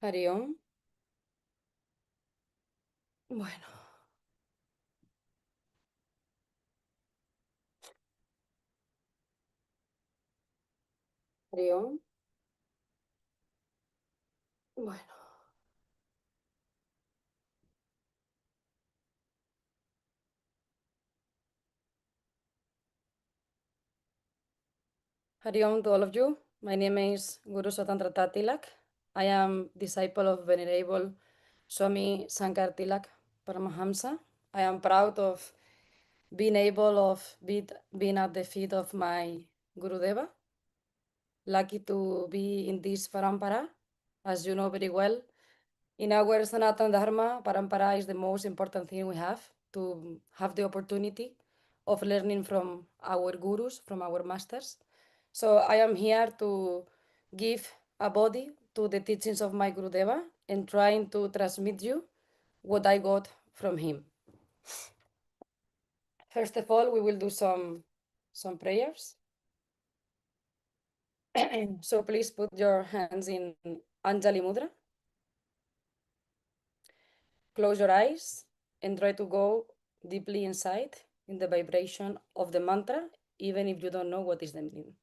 Hariom. Bueno, Hariom. Bueno, Hariom to all of you. My name is Guru Swatantra Tilak. I am disciple of Venerable Swami Sankar Tilak Paramahamsa. I am proud of being able of being at the feet of my Gurudeva. Lucky to be in this parampara. As you know very well, in our Sanatana Dharma, parampara is the most important thing we have to have the opportunity of learning from our gurus, from our masters. So I am here to give a body to the teachings of my Gurudeva and trying to transmit you what I got from him. First of all, we will do some prayers. So please put your hands in Anjali Mudra. Close your eyes and try to go deeply inside in the vibration of the mantra, even if you don't know what is the meaning.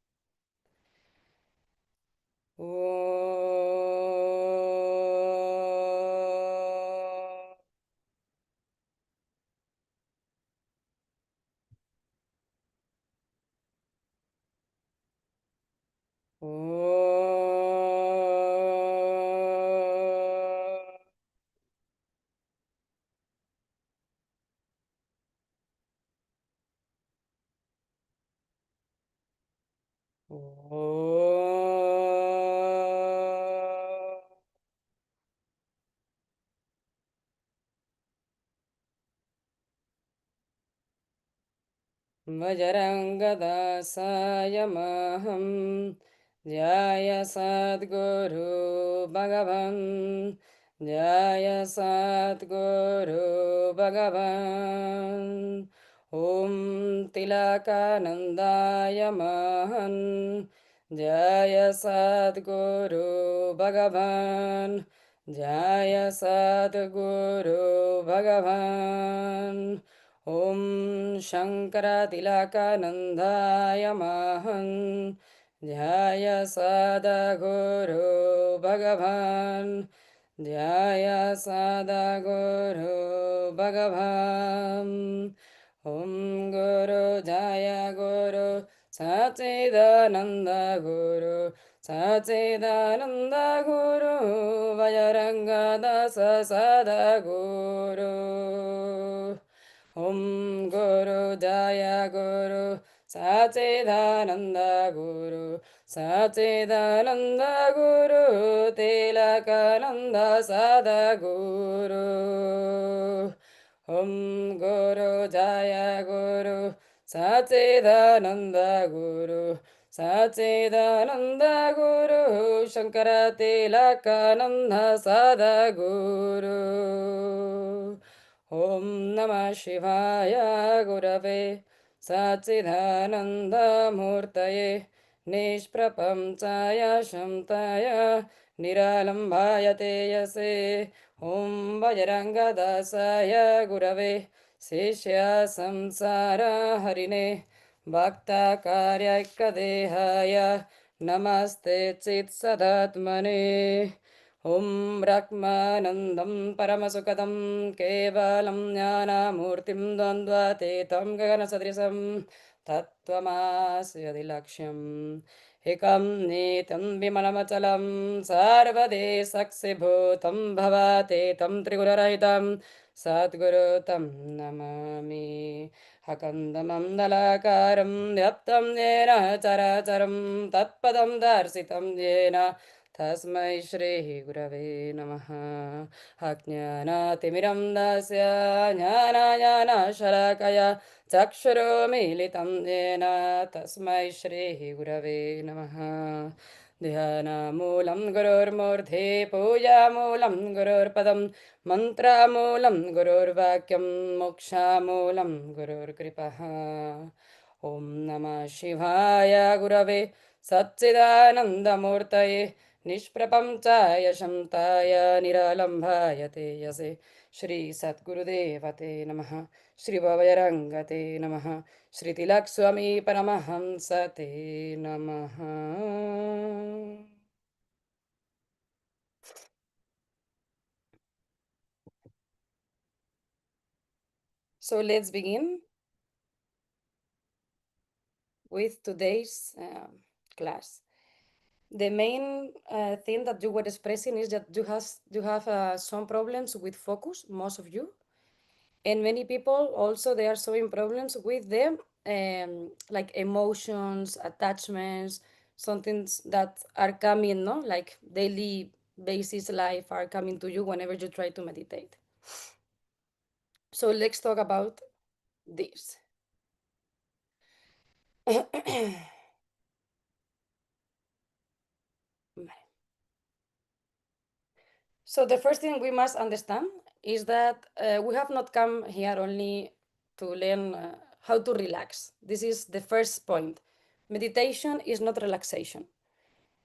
Vajarangadasaय maham Jaya Sadguru Bhagavan Jaya Sadguru Bhagavan Om Tilakanandaya Mahan Jaya Sadguru Bhagavan Jaya Sadguru Bhagavan Om Shankaratilakanandaya Mahan Jaya Sadaguru Bhagavan Jaya Sadaguru Bhagavan Om Guru Jaya Guru Sachidananda Guru Sachidananda Guru Vajarangada Sadaguru Om Guru Jaya Guru Sachidananda Guru Sachidananda Guru Tilakananda Sadaguru Om Guru Jaya Guru Sachidananda Guru Sachidananda Guru Shankara Tilakananda Sadaguru Om Namah Shivaya Gurave Sachidananda Murtaye Nishprapamchaya Shamtaya Niralambhaya Teyase Om Vajarangadasaya Gurave Sishya Samsara Harine Bhakta Karyaikadehaya Namaste Chit Sadatmane Om Brahmanandam Paramasukadam Kevalam Jnanamurtim Dandvatetam Gaganasadrisam Tattvamasyadilaksham Ekam Netam Vimalamachalam Sarvadesakshibhutam Bhavatetam Trigurarahitam Sadgurutam Namami Hakandamam Dalakaram Vyaptam Jena Characharam Tatpadam Darsitam Jena तस्मै श्रीगुरवे नमः अज्ञानातिमिरं दास्य ज्ञानाञ्जनशलाकया चक्षुरुमीलितं येन तस्मै श्रीगुरवे नमः ध्यानमूलं गुरोर्मूर्धे पूजामूलं गुरोर्पदं मन्त्रमूलं गुरोर्वाक्यं मोक्षामूलं गुरोर्कृपः ॐ नमः शिवाय गुरवे सच्चिदानन्दमूर्तये निष्प्रपं च यशन्ताय निरालम्भाय ते यसे श्रीसद्गुरुदेव ते नमः श्रीभवयरङ्गते नमः श्रीतिलक्ष्वामी परमहंस ते नमः. So let's begin with today's class. The main thing that you were expressing is that you have some problems with focus, most of you, and many people also they are showing problems with them, like emotions, attachments, some things that are coming, no, like daily basis life are coming to you whenever you try to meditate. So let's talk about this. So the first thing we must understand is that we have not come here only to learn how to relax. This is the first point. Meditation is not relaxation.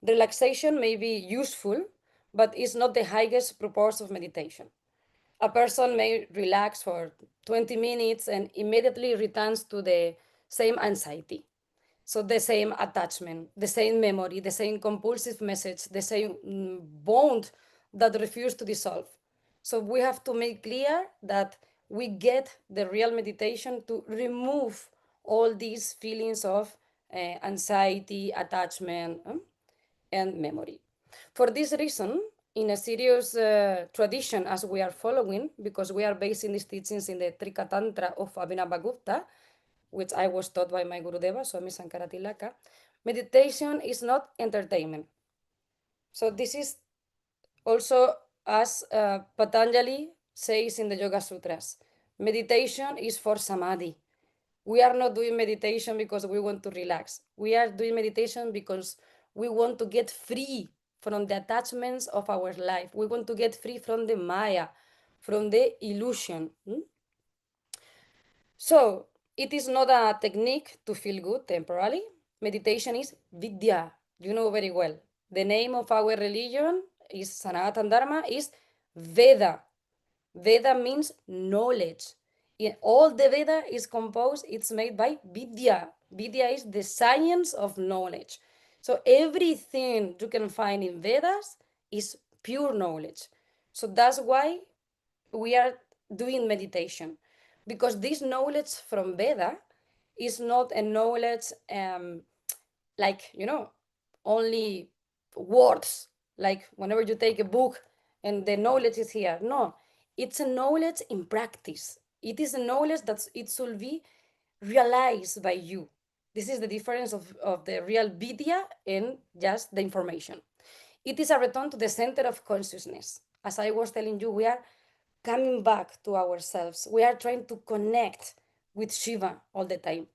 Relaxation may be useful, but it's not the highest purpose of meditation. A person may relax for 20 minutes and immediately returns to the same anxiety. So the same attachment, the same memory, the same compulsive message, the same bond that refuse to dissolve. So we have to make clear that we get the real meditation to remove all these feelings of anxiety, attachment, and memory. For this reason, in a serious tradition as we are following, because we are basing these teachings in the Trika Tantra of Abhinavagupta, which I was taught by my Gurudeva, Swami Sankaratilaka, meditation is not entertainment. So this is also as Patanjali says in the Yoga Sutras, meditation is for samadhi. We are not doing meditation because we want to relax. We are doing meditation because we want to get free from the attachments of our life. We want to get free from the Maya, from the illusion. So, it is not a technique to feel good temporarily. Meditation is Vidya. You know very well. The name of our religion is Sanatana Dharma, is Veda. Veda means knowledge. All the Veda is composed, it's made by Vidya. Vidya is the science of knowledge. So everything you can find in Vedas is pure knowledge. So that's why we are doing meditation, because this knowledge from Veda is not a knowledge like, only words, like whenever you take a book and the knowledge is here. No, it's a knowledge in practice. It is a knowledge that it should be realized by you. This is the difference of the real vidya and just the information. It is a return to the center of consciousness. As I was telling you, we are coming back to ourselves. We are trying to connect with Shiva all the time.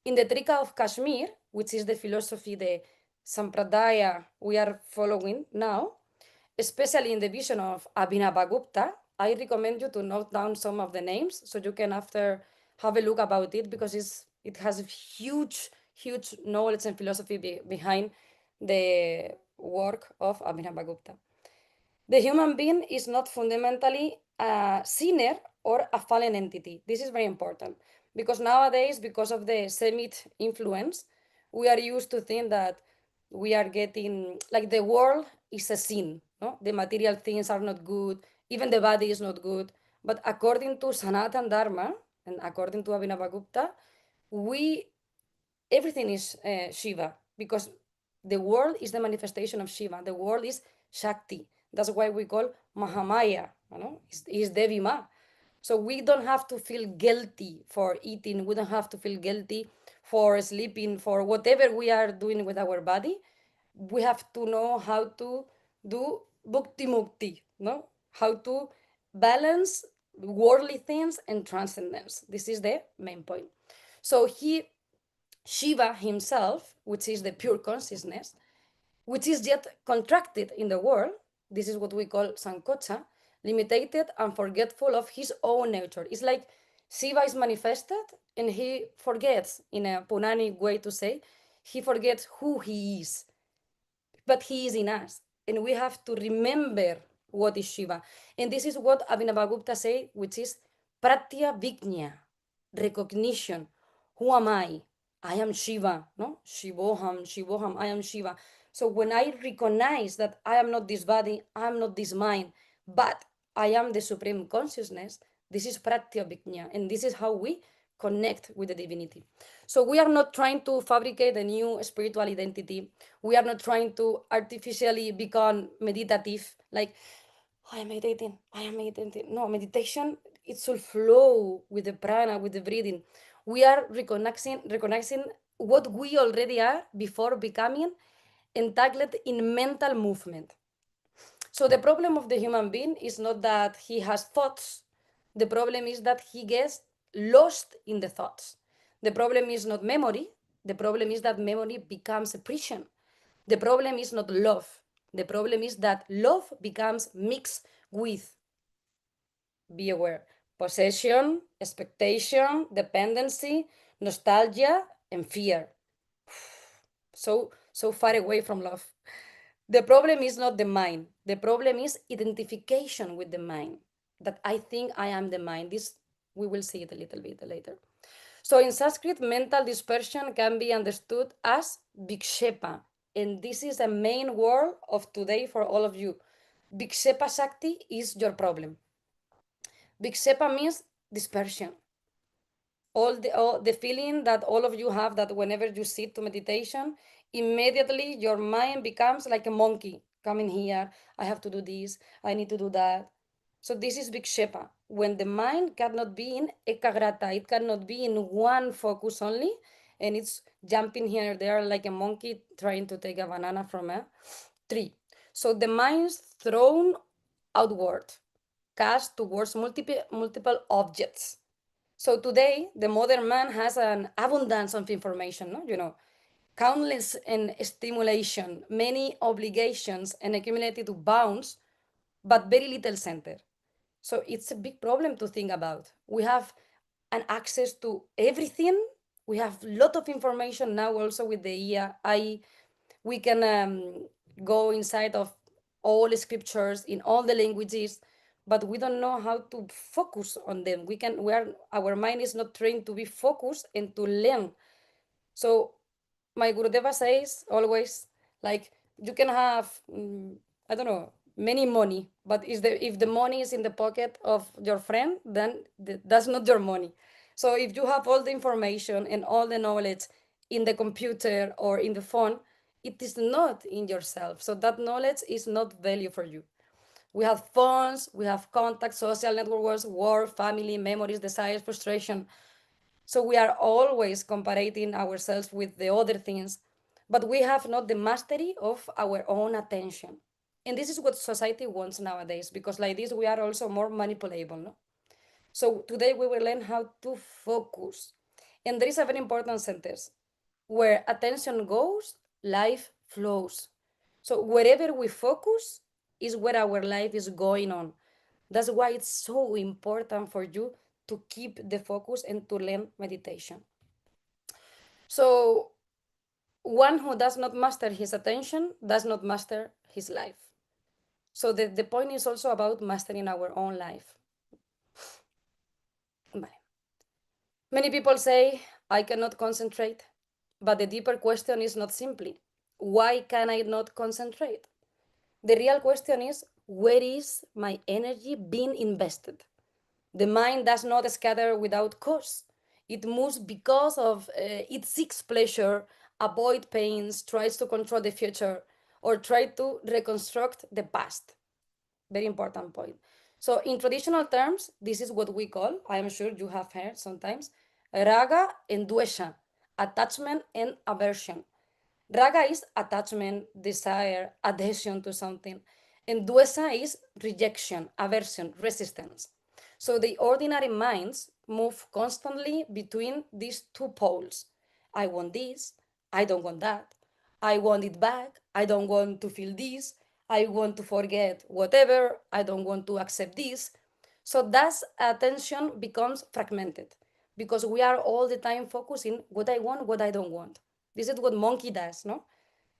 In the Trika of Kashmir, which is the philosophy, the Sampradaya we are following now, especially in the vision of Abhinavagupta, I recommend you to note down some of the names so you can after have a look about it, because it has huge knowledge and philosophy behind the work of Abhinavagupta. The human being is not fundamentally a sinner or a fallen entity. This is very important, because nowadays, because of the Semite influence, we are used to think that we are getting like the world is a sin. No, the material things are not good. Even the body is not good. But according to Sanatan Dharma and according to Abhinavagupta, we everything is Shiva, because the world is the manifestation of Shiva. The world is Shakti. That's why we call Mahamaya. Is Devi Ma. So we don't have to feel guilty for eating. We don't have to feel guilty for sleeping, for whatever we are doing with our body. We have to know how to do bhakti mukti, no? How to balance worldly things and transcendence. This is the main point. So Shiva himself, which is the pure consciousness, which is yet contracted in the world, this is what we call Sankocha, limited and forgetful of his own nature. It's like Shiva is manifested and he forgets, in a Punani way to say, he forgets who he is, but he is in us. and we have to remember what is Shiva. And this is what Abhinavagupta said, which is Pratya Vignya, recognition. Who am I? I am Shiva, no? Shivoham, Shivoham, I am Shiva. So when I recognize that I am not this body, I am not this mind, but I am the supreme consciousness, this is Pratya Vignya, and this is how we connect with the divinity. So we are not trying to fabricate a new spiritual identity. We are not trying to artificially become meditative, like I am meditating, I am meditating. No, meditation, it should flow with the prana, with the breathing. We are recognizing what we already are before becoming entangled in mental movement. So the problem of the human being is not that he has thoughts. The problem is that he gets lost in the thoughts. The problem is not memory. The problem is that memory becomes a prison. The problem is not love. The problem is that love becomes mixed with, be aware, possession, expectation, dependency, nostalgia, and fear. So far away from love. The problem is not the mind. The problem is identification with the mind. That I think I am the mind. This we will see it a little bit later. So in Sanskrit, mental dispersion can be understood as vikshepa. And this is the main word of today for all of you. Vikshepa Shakti is your problem. Vikshepa means dispersion. All the feeling that all of you have, that whenever you sit to meditation, immediately your mind becomes like a monkey coming here. I have to do this, I need to do that. So this is vikshepa, when the mind cannot be in ekagrata, it cannot be in one focus only, and it's jumping here and there like a monkey trying to take a banana from a tree. So the mind's thrown outward, cast towards multiple objects. So today, the modern man has an abundance of information, no? Countless and stimulation, many obligations and accumulated bounds, but very little center. So it's a big problem to think about. We have an access to everything. We have a lot of information now also with the AI. We can go inside of all the scriptures in all the languages, but we don't know how to focus on them. Our mind is not trained to be focused and to learn. So my Gurudeva says always, like, you can have, I don't know, many money, but if the money is in the pocket of your friend, then that's not your money. So if you have all the information and all the knowledge in the computer or in the phone, it is not in yourself. So that knowledge is not value for you. We have phones, we have contacts, social networks, work, family, memories, desires, frustration. So we are always comparing ourselves with the other things, but we have not the mastery of our own attention. And this is what society wants nowadays, because like this, we are also more manipulable. No? So today we will learn how to focus. And there is a very important sentence: where attention goes, life flows. So wherever we focus is where our life is going on. That's why it's so important for you to keep the focus and to learn meditation. So one who does not master his attention does not master his life. So the point is also about mastering our own life. Many people say, I cannot concentrate, but the deeper question is not simply, why can I not concentrate? The real question is, where is my energy being invested? The mind does not scatter without cause. It moves because of it seeks pleasure, avoid pains, tries to control the future, or try to reconstruct the past. Very important point. So in traditional terms, this is what we call, I am sure you have heard sometimes, raga and dvesha, attachment and aversion. Raga is attachment, desire, adhesion to something. And dvesa is rejection, aversion, resistance. So the ordinary minds move constantly between these two poles. I want this, I don't want that. I want it back, I don't want to feel this. I want to forget whatever, I don't want to accept this. So thus attention becomes fragmented because we are all the time focusing what I want, what I don't want. This is what monkey does, no?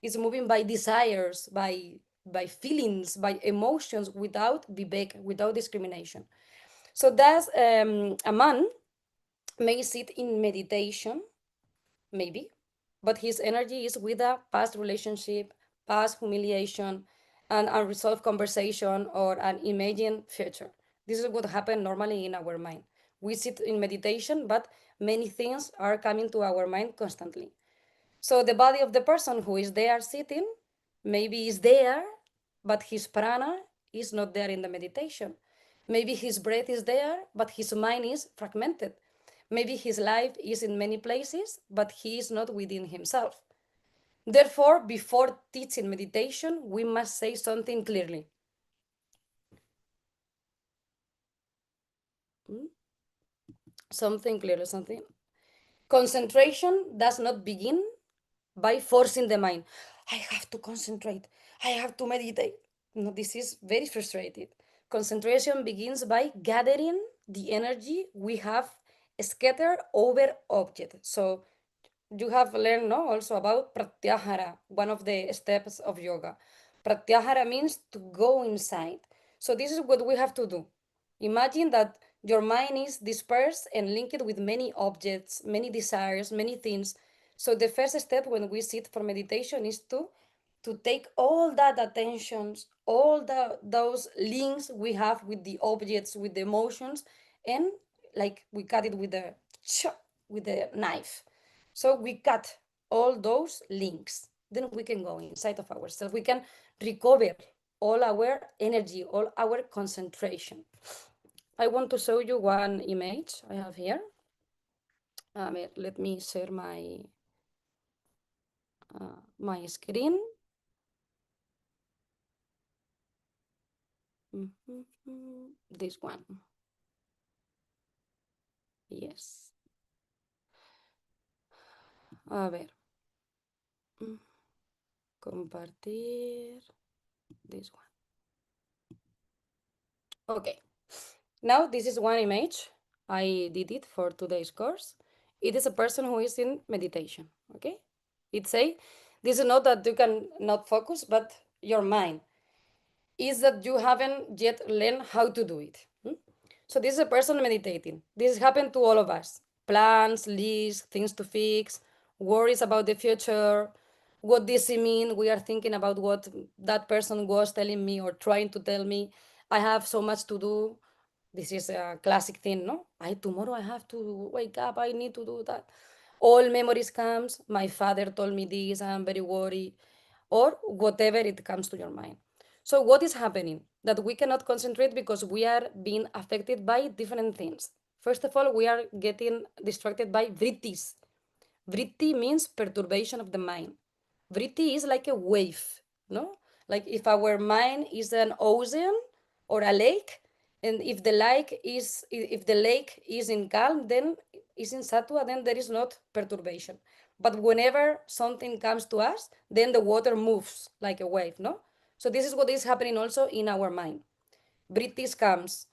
It's moving by desires, by by feelings, by emotions, without vivek, without discrimination. So that's a man may sit in meditation, maybe, but his energy is with a past relationship, past humiliation, an unresolved conversation, or an imagined future. This is what happens normally in our mind. We sit in meditation, but many things are coming to our mind constantly. So the body of the person who is there sitting maybe is there, but his prana is not there in the meditation. Maybe his breath is there, but his mind is fragmented. Maybe his life is in many places, but he is not within himself. Therefore, before teaching meditation, we must say something clearly. Hmm? Something clearly, something. Concentration does not begin by forcing the mind. I have to concentrate. I have to meditate. No, this is very frustrated. Concentration begins by gathering the energy we have scattered over object. So you have learned no, also about pratyahara, one of the steps of yoga. Pratyahara means to go inside. So this is what we have to do. Imagine that your mind is dispersed and linked with many objects, many desires, many things. So the first step when we sit for meditation is to take all that attentions, all those links we have with the objects, with the emotions, and like we cut it with the knife. So we cut all those links. Then we can go inside of ourselves. We can recover all our energy, all our concentration. I want to show you one image I have here. Let me share my screen. This one. Yes. A ver. Mm, Compartir. This one. Okay. Now this is one image. I did it for today's course. It is a person who is in meditation. Okay. It's a, this is not that you can not focus, but your mind is that you haven't yet learned how to do it. So this is a person meditating. This happened to all of us. Plans, lists, things to fix, worries about the future, what this mean. We are thinking about what that person was telling me or trying to tell me. I have so much to do. This is a classic thing, no? Tomorrow I have to wake up. I need to do that. All memories comes. My father told me this. I'm very worried, or whatever it comes to your mind. So what is happening? That we cannot concentrate because we are being affected by different things. First of all, we are getting distracted by vrittis. Vritti means perturbation of the mind. Vritti is like a wave, no? Like if our mind is an ocean or a lake, and if the lake is in calm, then is in sattva, then there is not perturbation. But whenever something comes to us, then the water moves like a wave, no? So this is what is happening also in our mind. Vrittis comes,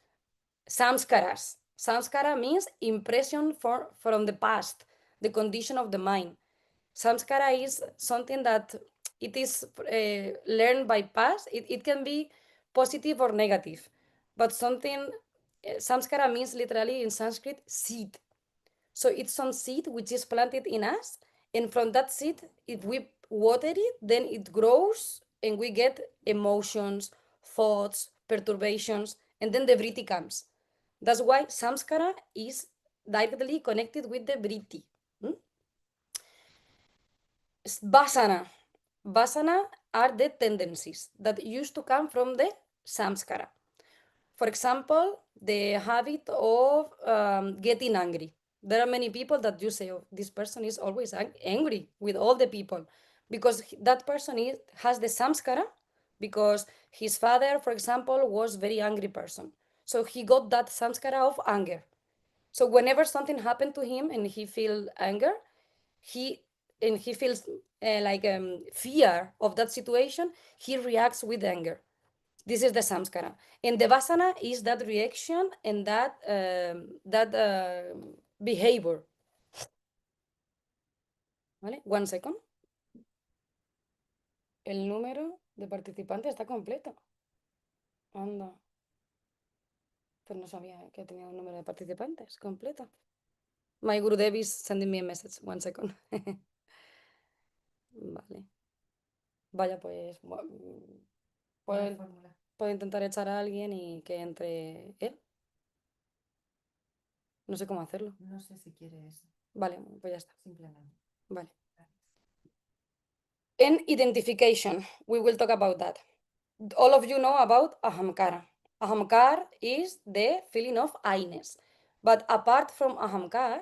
samskaras. Samskara means impression from the past, the condition of the mind. Samskara is something that it is learned by past. It can be positive or negative, but something, samskara means literally in Sanskrit seed. So it's some seed which is planted in us, and from that seed, if we water it, then it grows and we get emotions, thoughts, perturbations, and then the vritti comes. That's why samskara is directly connected with the vritti. Hmm? Vasana. Vasana are the tendencies that used to come from the samskara. For example, the habit of getting angry. There are many people that you say, oh, this person is always angry with all the people because that person has the samskara because his father, for example, was very angry person. So he got that samskara of anger. So whenever something happened to him and he feel anger, he he feels like fear of that situation, he reacts with anger. This is the samskara, and the vasana is that reaction and that behavior. ¿Vale? One second. El número de participantes está completo. Anda, pues no sabía que tenía un número de participantes completo. My Gurudev is sending me a message. One second. Vale. Vaya, pues puedo, puedo intentar echar a alguien y que entre él. No sé cómo hacerlo. No sé si quieres Vale, pues ya está. simplemente. Vale. And identification, we will talk about that. All of you know about ahamkara. Ahamkar is the feeling of I-ness. But apart from ahamkar,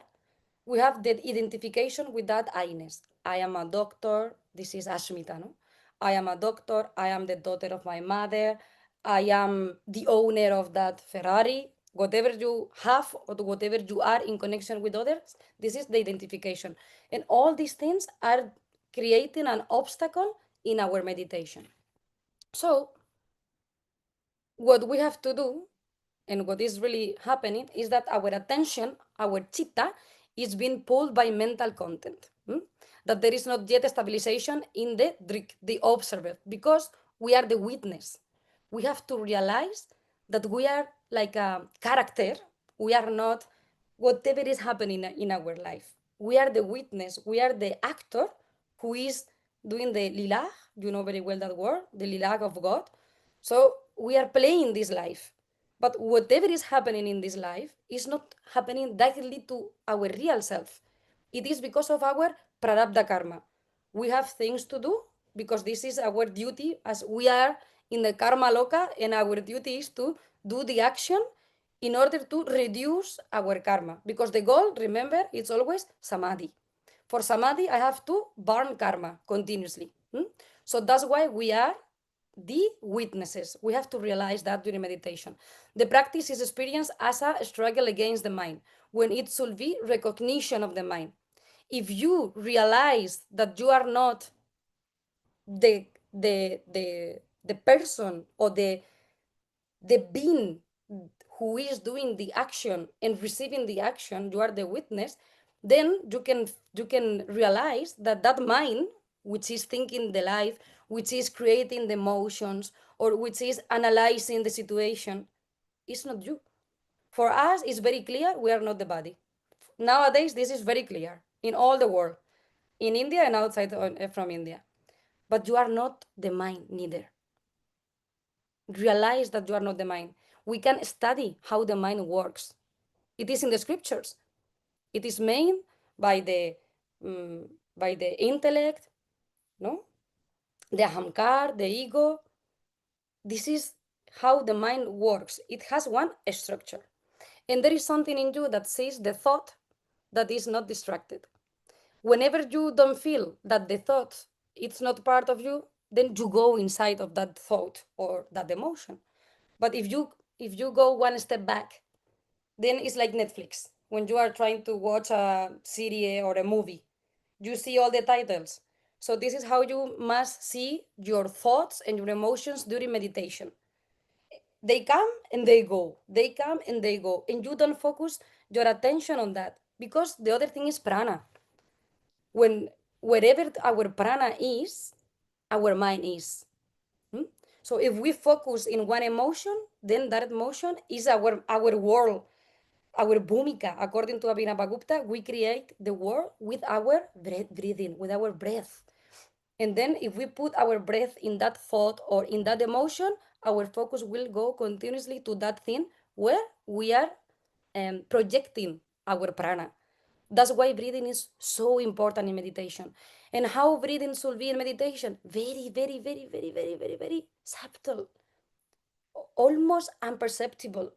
we have the identification with that I-ness. I am a doctor. This is Ashmita, no? I am a doctor. I am the daughter of my mother. I am the owner of that Ferrari. Whatever you have or whatever you are in connection with others, this is the identification. And all these things are creating an obstacle in our meditation. So, what we have to do and what is really happening is that our attention, our chitta, is being pulled by mental content. That there is not yet stabilization in the drik, the observer, because we are the witness. We have to realize that we are like a character. We are not whatever is happening in our life. We are the witness. We are the actor who is doing the lilah. You know very well that word, the lilah of God. So we are playing this life. But whatever is happening in this life is not happening directly to our real self. It is because of our prarabdha karma. We have things to do because this is our duty as we are in the karma loka, and our duty is to do the action in order to reduce our karma. Because the goal, remember, it's always samadhi. For samadhi, I have to burn karma continuously. So that's why we are the witnesses. We have to realize that during meditation. The practice is experienced as a struggle against the mind, when it should be recognition of the mind. If you realize that you are not the person or the being who is doing the action and receiving the action, you are the witness, then you can realize that that mind which is thinking the life, which is creating the emotions, or which is analyzing the situation, is not you. For us it's very clear we are not the body. Nowadays this is very clear in all the world, in India and outside from India. But you are not the mind neither. Realize that you are not the mind. We can study how the mind works. It is in the scriptures. It is made by the by the intellect, no, the ahamkar, the ego. This is how the mind works. It has one structure, and there is something in you that says the thought that is not distracted. Whenever you don't feel that the thought it's not part of you, then you go inside of that thought or that emotion. But if you go one step back, then it's like Netflix. When you are trying to watch a series or a movie, you see all the titles. So this is how you must see your thoughts and your emotions during meditation. They come and they go. They come and they go. And you don't focus your attention on that because the other thing is prana. When wherever our prana is, our mind is. Hmm? So if we focus in one emotion, then that emotion is our world, our bhumika. According to Abhinavagupta, we create the world with our breathing, with our breath. And then if we put our breath in that thought or in that emotion, our focus will go continuously to that thing where we are projecting our prana. That's why breathing is so important in meditation. And how breathing should be in meditation? Very, very, very, very, very, very, very subtle, almost imperceptible.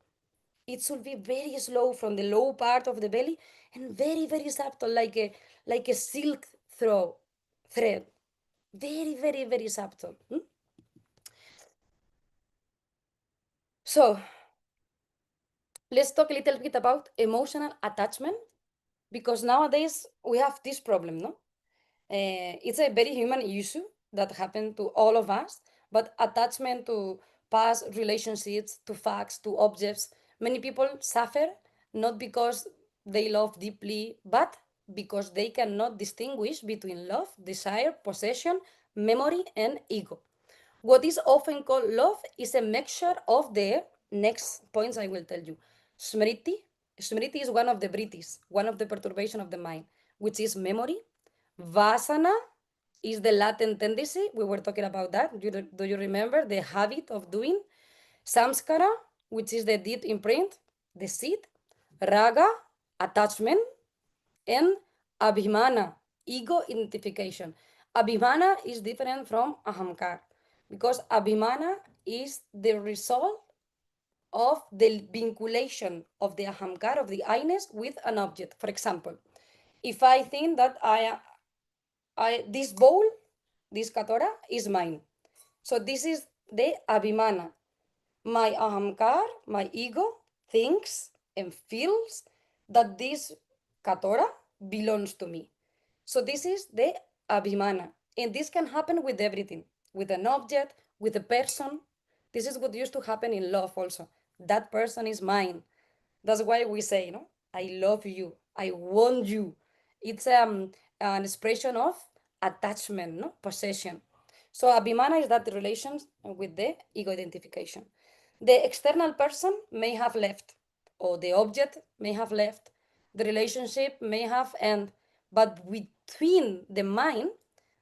It should be very slow from the low part of the belly and very, very subtle, like a silk thread. Very, very, very subtle. So let's talk a little bit about emotional attachment, because nowadays we have this problem, no? It's a very human issue that happened to all of us, but attachment to past relationships, to facts, to objects, many people suffer not because they love deeply, but because they cannot distinguish between love, desire, possession, memory, and ego. What is often called love is a mixture of the next points I will tell you. Smriti. Smriti is one of the vrittis, one of the perturbation of the mind, which is memory. Vasana is the latent tendency. We were talking about that. Do you remember the habit of doing? Samskara, which is the deep imprint, the seed. Raga, attachment. And abhimana, ego identification. Abhimana is different from ahamkar because abhimana is the result of the vinculation of the ahamkar, of the I-ness, with an object. For example, if I think that this bowl, this katora, is mine. So this is the abhimana. My ahamkar, my ego, thinks and feels that this katora belongs to me. So this is the abhimana. And this can happen with everything, with an object, with a person. This is what used to happen in love also. That person is mine. That's why we say, I love you. I want you. It's an expression of attachment, no, possession. So abhimana is that relation with the ego identification. The external person may have left, or the object may have left, the relationship may have ended, but between the mind,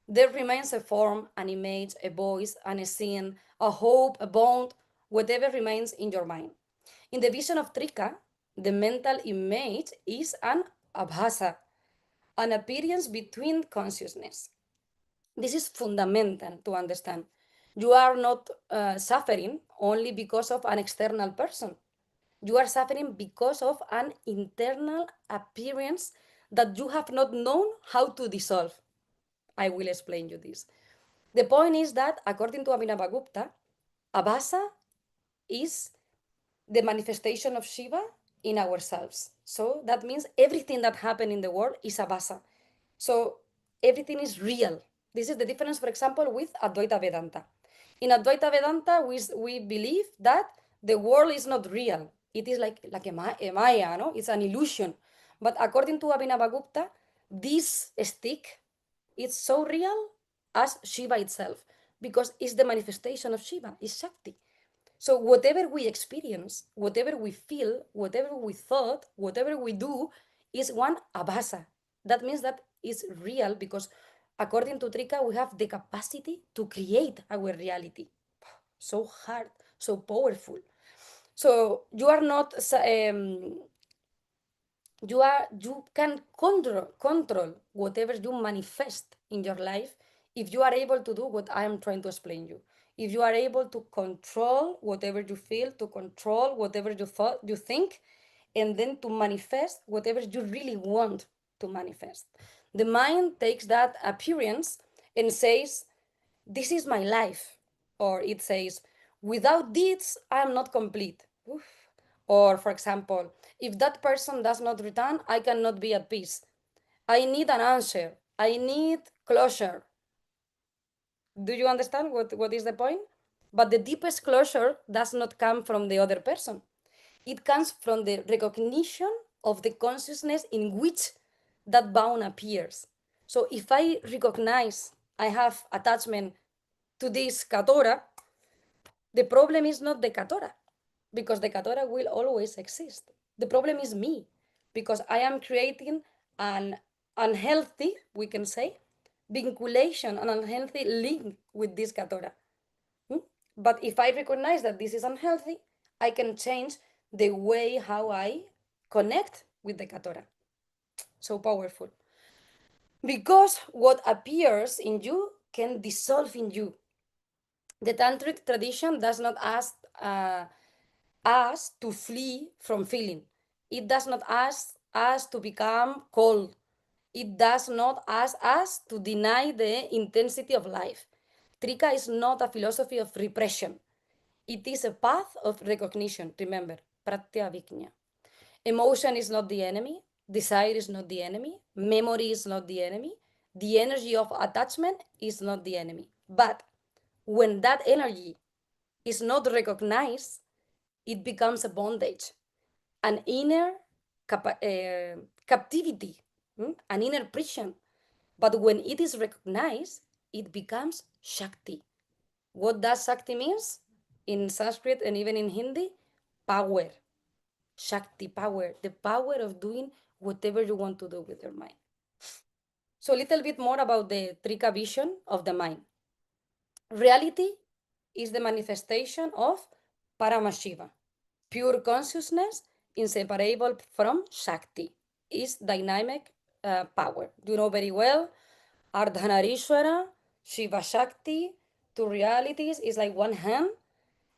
there remains a form, an image, a voice, and a scene, a hope, a bond, whatever remains in your mind. In the vision of Trika, the mental image is an abhasa, an appearance between consciousness. This is fundamental to understand. You are not suffering only because of an external person. You are suffering because of an internal appearance that you have not known how to dissolve. I will explain you this. The point is that, according to Abhinavagupta, Abhasa is the manifestation of Shiva in ourselves. So that means everything that happened in the world is Abhasa. So everything is real. This is the difference, for example, with Advaita Vedanta. In Advaita Vedanta, we believe that the world is not real. It is like a Maya, no? It's an illusion. But according to Abhinavagupta, this stick is so real as Shiva itself because it's the manifestation of Shiva, it's Shakti. So whatever we experience, whatever we feel, whatever we thought, whatever we do is one abhasa. That means that it's real because according to Trika, we have the capacity to create our reality. So hard, so powerful. So you are not you can control whatever you manifest in your life if you are able to do what I am trying to explain you. If you are able to control whatever you feel, to control whatever you think, and then to manifest whatever you really want to manifest. The mind takes that appearance and says, this is my life. Or it says, without this, I am not complete. Oof. Or, for example, if that person does not return, I cannot be at peace. I need an answer. I need closure. Do you understand what is the point? But the deepest closure does not come from the other person. It comes from the recognition of the consciousness in which that bound appears. So if I recognize I have attachment to this katora, the problem is not the katora, because the katora will always exist. The problem is me, because I am creating an unhealthy, we can say, vinculation, an unhealthy link with this katora. Hmm? But if I recognize that this is unhealthy, I can change the way how I connect with the katora. So powerful. Because what appears in you can dissolve in you. The tantric tradition does not ask us to flee from feeling. It does not ask us to become cold. It does not ask us to deny the intensity of life. Trika is not a philosophy of repression. It is a path of recognition. Remember, pratyavijna. Emotion is not the enemy. Desire is not the enemy. Memory is not the enemy. The energy of attachment is not the enemy. But when that energy is not recognized, it becomes a bondage, an inner captivity, an inner prison. But when it is recognized, it becomes Shakti. What does Shakti means? In Sanskrit and even in Hindi, power. Shakti, power. The power of doing whatever you want to do with your mind. So a little bit more about the Trika vision of the mind. Reality is the manifestation of Paramashiva. Pure consciousness, inseparable from Shakti, is dynamic power. You know very well, Ardhanarishwara, Shiva Shakti, two realities is like one hand,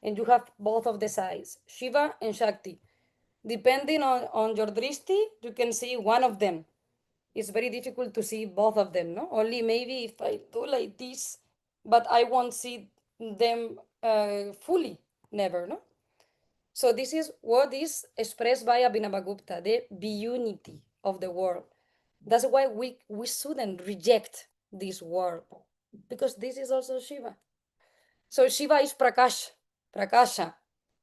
and you have both of the sides, Shiva and Shakti. Depending on your drishti, you can see one of them. It's very difficult to see both of them, no? Only maybe if I do like this, but I won't see them fully, never, no? So this is what is expressed by Abhinavagupta, the unity of the world. That's why we shouldn't reject this world, because this is also Shiva. So Shiva is Prakash, Prakasha,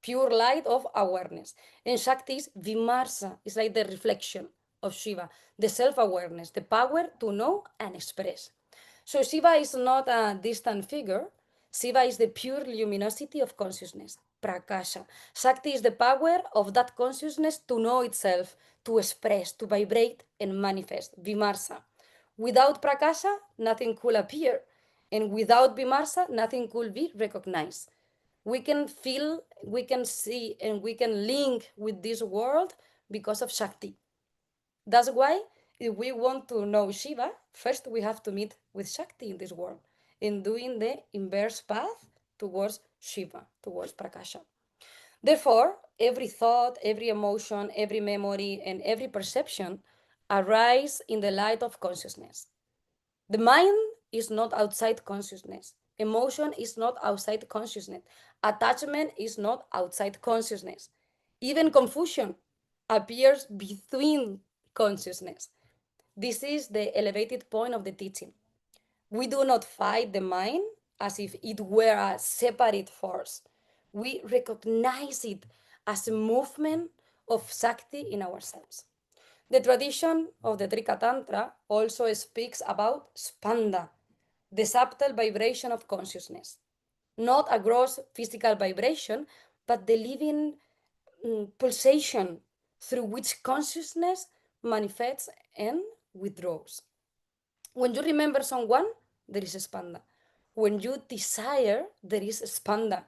pure light of awareness. And Shakti is Vimarsa, it's like the reflection of Shiva, the self-awareness, the power to know and express. So Shiva is not a distant figure. Shiva is the pure luminosity of consciousness, Prakasha. Shakti is the power of that consciousness to know itself, to express, to vibrate and manifest, Vimarsa. Without Prakasha, nothing could appear. And without Vimarsa, nothing could be recognized. We can feel, we can see, and we can link with this world because of Shakti. That's why if we want to know Shiva, first we have to meet with Shakti in this world, in doing the inverse path towards Shiva, towards Prakasha. Therefore, every thought, every emotion, every memory, and every perception arise in the light of consciousness. The mind is not outside consciousness. Emotion is not outside consciousness. Attachment is not outside consciousness. Even confusion appears between consciousness. This is the elevated point of the teaching. We do not fight the mind as if it were a separate force. We recognize it as a movement of Shakti in ourselves. The tradition of the Trika Tantra also speaks about spanda, the subtle vibration of consciousness. Not a gross physical vibration, but the living pulsation through which consciousness manifests and withdraws. When you remember someone, there is spanda. When you desire, there is spanda.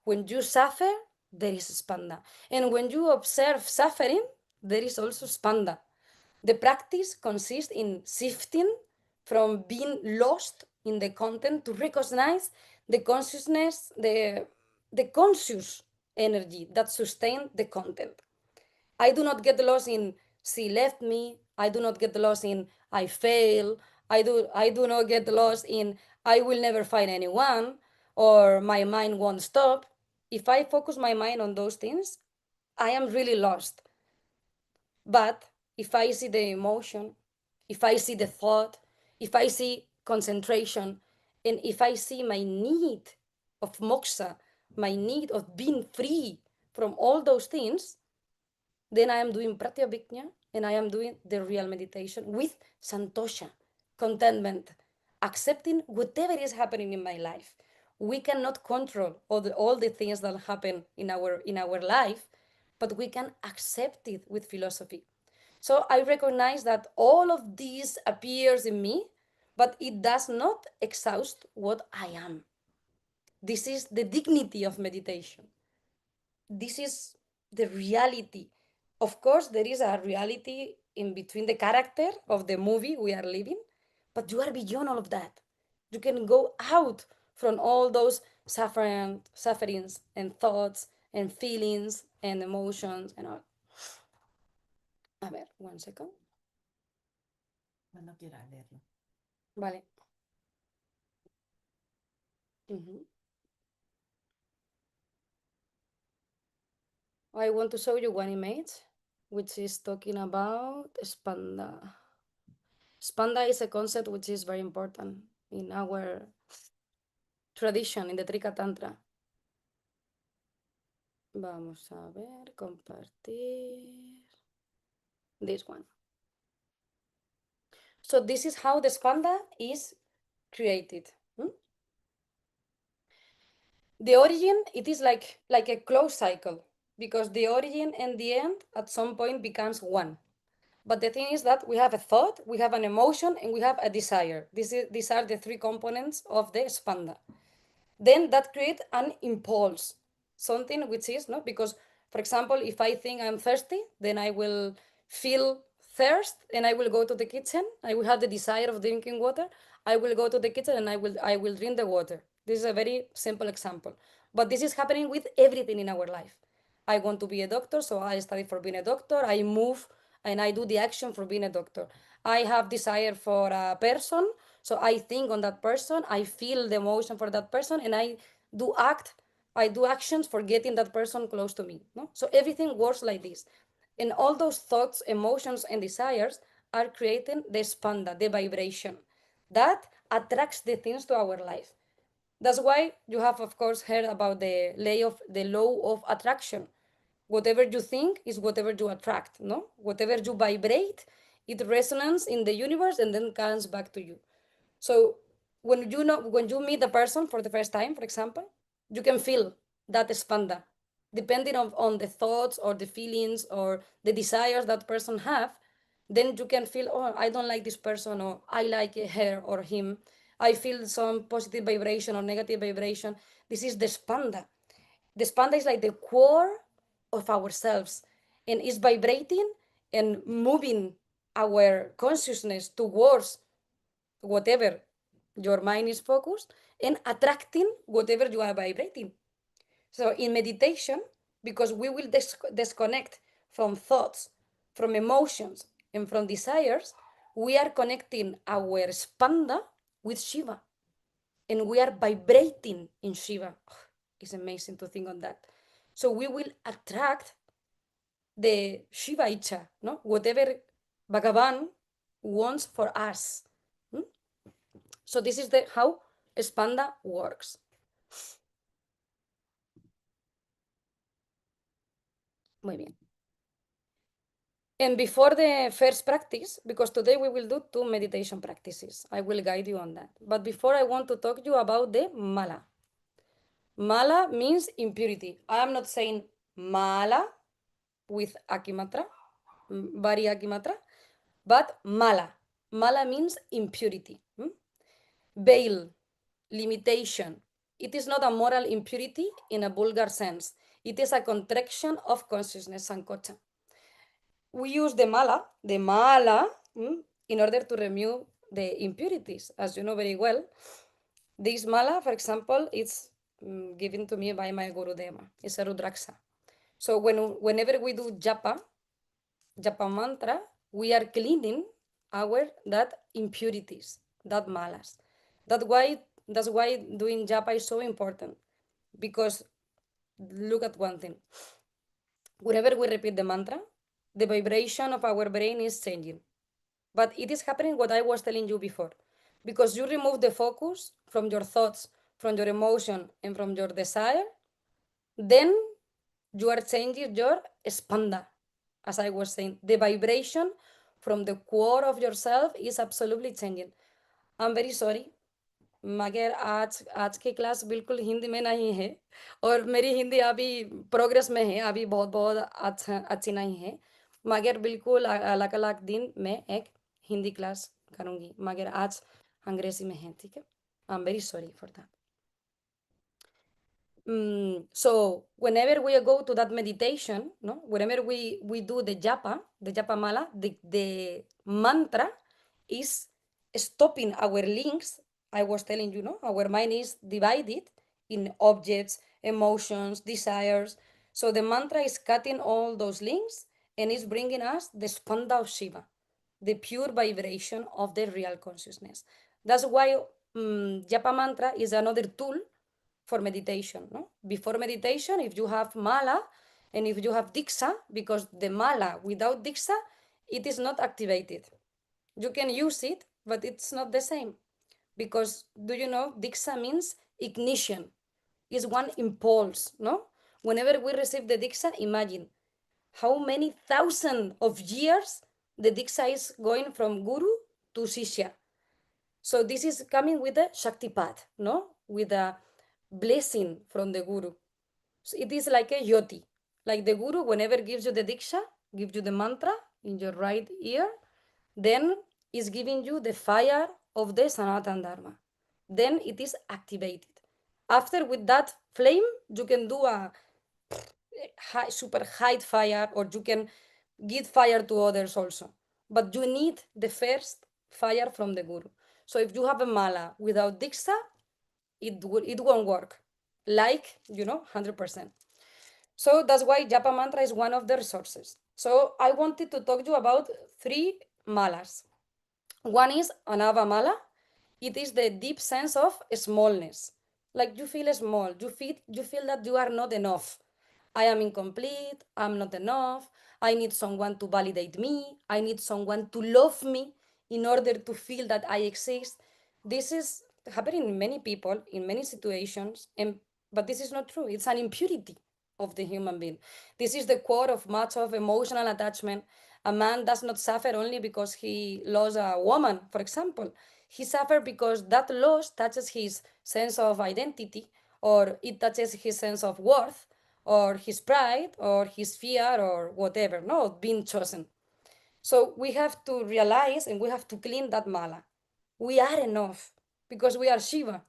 When you suffer, there is spanda. And when you observe suffering, there is also spanda. The practice consists in shifting from being lost in the content to recognize the consciousness, the conscious energy that sustains the content. I do not get lost in she left me. I do not get lost in I fail. I do not get lost in I will never find anyone or my mind won't stop. If I focus my mind on those things, I am really lost. But if I see the emotion, if I see the thought, if I see concentration, and if I see my need of moksha, my need of being free from all those things, then I am doing pratyabhijna and I am doing the real meditation with santosha, contentment, accepting whatever is happening in my life. We cannot control all the things that happen in our life, but we can accept it with philosophy. So I recognize that all of this appears in me, but it does not exhaust what I am. This is the dignity of meditation. This is the reality. Of course, there is a reality in between the character of the movie we are living, but you are beyond all of that. You can go out from all those sufferings and thoughts and feelings and emotions and all. A ver, one second. Cuando quieras leerlo. Vale. Mhm. I want to show you one image which is talking about spanda. Spanda is a concept which is very important in our tradition, in the Trika Tantra. Vamos a ver, compartir. This one. So this is how the spanda is created. The origin, it is like a closed cycle, because the origin and the end at some point becomes one. But the thing is that we have a thought, we have an emotion, and we have a desire. These are the three components of the spanda. Then that creates an impulse, something which is, no, because, for example, if I think I'm thirsty, then I will feel thirst and I will go to the kitchen. I will have the desire of drinking water. I will go to the kitchen and I will drink the water. This is a very simple example, but this is happening with everything in our life. I want to be a doctor, so I study for being a doctor. I move and I do the action for being a doctor. I have desire for a person, so I think on that person. I feel the emotion for that person, and I do actions for getting that person close to me. No, so everything works like this, and all those thoughts, emotions, and desires are creating the spanda, the vibration that attracts the things to our life. That's why you have, of course, heard about the law of attraction. Whatever you think is whatever you attract, no? Whatever you vibrate, it resonates in the universe and then comes back to you. So when you meet a person for the first time, for example, you can feel that spanda, depending on the thoughts or the feelings or the desires that person have. Then you can feel, oh, I don't like this person, or I like her or him. I feel some positive vibration or negative vibration. This is the spanda. The spanda is like the core of ourselves, and is vibrating and moving our consciousness towards whatever your mind is focused, and attracting whatever you are vibrating. So in meditation, because we will disconnect from thoughts, from emotions, and from desires, we are connecting our spanda with Shiva, and we are vibrating in Shiva. It's amazing to think on that. So we will attract the Shiva Icha, no? Whatever Bhagavan wants for us. Hmm? So this is the how Spanda works. Muy bien. And before the first practice, because today we will do 2 meditation practices, I will guide you on that. But before, I want to talk to you about the mala. Mala means impurity. I am not saying mala with akimatra, bari akimatra, but mala. Mala means impurity. Veil, limitation. It is not a moral impurity in a vulgar sense. It is a contraction of consciousness, sankocha. We use the mala, in order to remove the impurities. As you know very well, this mala, for example, is given to me by my Guru Deva. It's a Rudraksha. So whenever we do japa mantra, we are cleaning our that impurities, that malas. That's why doing japa is so important, because look at one thing. Whenever we repeat the mantra, the vibration of our brain is changing. But it is happening what I was telling you before. Because you remove the focus from your thoughts, from your emotion, and from your desire, then you are changing your spanda. As I was saying, the vibration from the core of yourself is absolutely changing. I'm very sorry, मगर आज आज की class बिल्कुल हिंदी में नहीं है, और मेरी हिंदी अभी प्रोग्रेस में है, अभी बहुत बहुत अच्छी नहीं है, मगर बिल्कुल अलग अलग दिन मैं एक हिंदी क्लास करूँगी, मगर आज अंग्रेजी में है, ठीक है? I am very sorry for that. So whenever we go to that meditation, no, whenever we do the japa mala, the mantra is stopping our links. I was telling you, no, our mind is divided in objects, emotions, desires. So the mantra is cutting all those links and is bringing us the spanda of Shiva, the pure vibration of the real consciousness. That's why japa mantra is another tool for meditation. No? Before meditation, if you have mala and if you have diksha, because the mala without diksha, it is not activated. You can use it, but it's not the same. Because do you know, diksha means ignition, is one impulse. No? Whenever we receive the diksha, imagine how many thousand of years the diksha is going from guru to shishya. So this is coming with a Shaktipat, no? With a blessing from the Guru. So it is like a yoti. Like the Guru, whenever gives you the diksha, gives you the mantra in your right ear, then is giving you the fire of the Sanatan Dharma. Then it is activated. After, with that flame, you can do a high, super high fire, or you can give fire to others also. But you need the first fire from the Guru. So if you have a mala without diksha, it won't work. Like, 100%. So that's why Japa Mantra is one of the resources. So I wanted to talk to you about three malas. One is Anava Mala. It is the deep sense of smallness. Like you feel small, you feel that you are not enough. I am incomplete, I'm not enough. I need someone to validate me. I need someone to love me in order to feel that I exist. This is happening in many people, in many situations, but this is not true. It's an impurity of the human being. This is the core of much of emotional attachment. A man does not suffer only because he lost a woman, for example. He suffers because that loss touches his sense of identity, or it touches his sense of worth, or his pride, or his fear, or whatever, no, being chosen. So we have to realize and we have to clean that mala. We are enough because we are Shiva.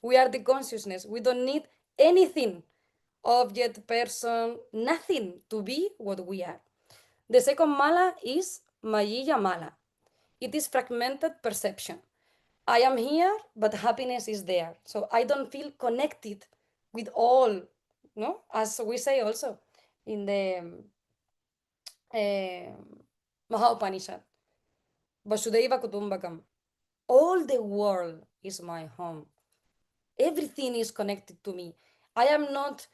We are the consciousness. We don't need anything, object, person, nothing to be what we are. The second mala is Mayya mala. It is fragmented perception. I am here, but happiness is there. So I don't feel connected with all, no? As we say also in the uh, Maha Vasudeva Kutumbakam. All the world is my home. Everything is connected to me. I am not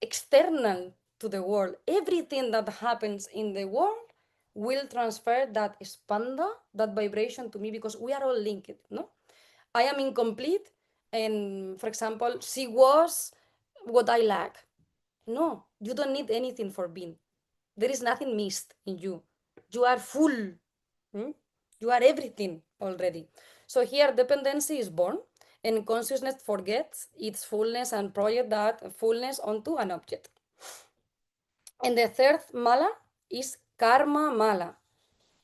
external to the world. Everything that happens in the world will transfer that spanda, that vibration to me, because we are all linked, no? I am incomplete, and for example, she was what I lack. No, you don't need anything for being. There is nothing missed in you. You are full. Hmm? You are everything already. So here dependency is born, and consciousness forgets its fullness and project that fullness onto an object. And the third mala is karma mala.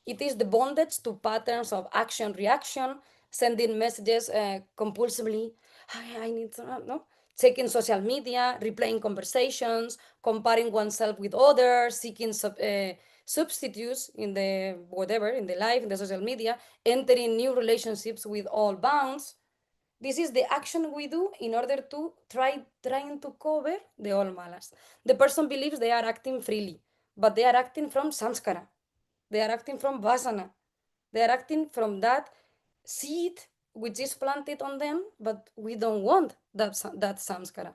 It is the bondage to patterns of action reaction, sending messages compulsively. I need to, no? Checking social media, replaying conversations, comparing oneself with others, seeking substitutes in the whatever, in the life, in the social media, entering new relationships with all bounds. This is the action we do in order to trying to cover the all malas. The person believes they are acting freely, but they are acting from samskara. They are acting from vasana. They are acting from that seed which is planted on them, but we don't want that samskara.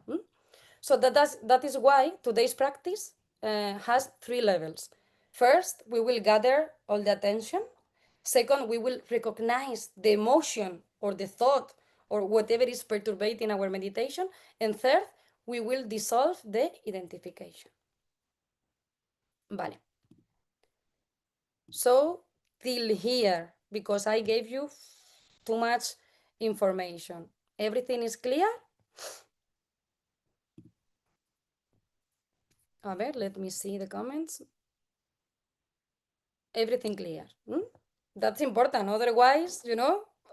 So that is why today's practice has three levels. First, we will gather all the attention. Second, we will recognize the emotion or the thought or whatever is perturbating our meditation. And third, we will dissolve the identification. Vale. So, till here, because I gave you too much information, everything is clear? A ver, let me see the comments. Everything clear. That's important. Otherwise,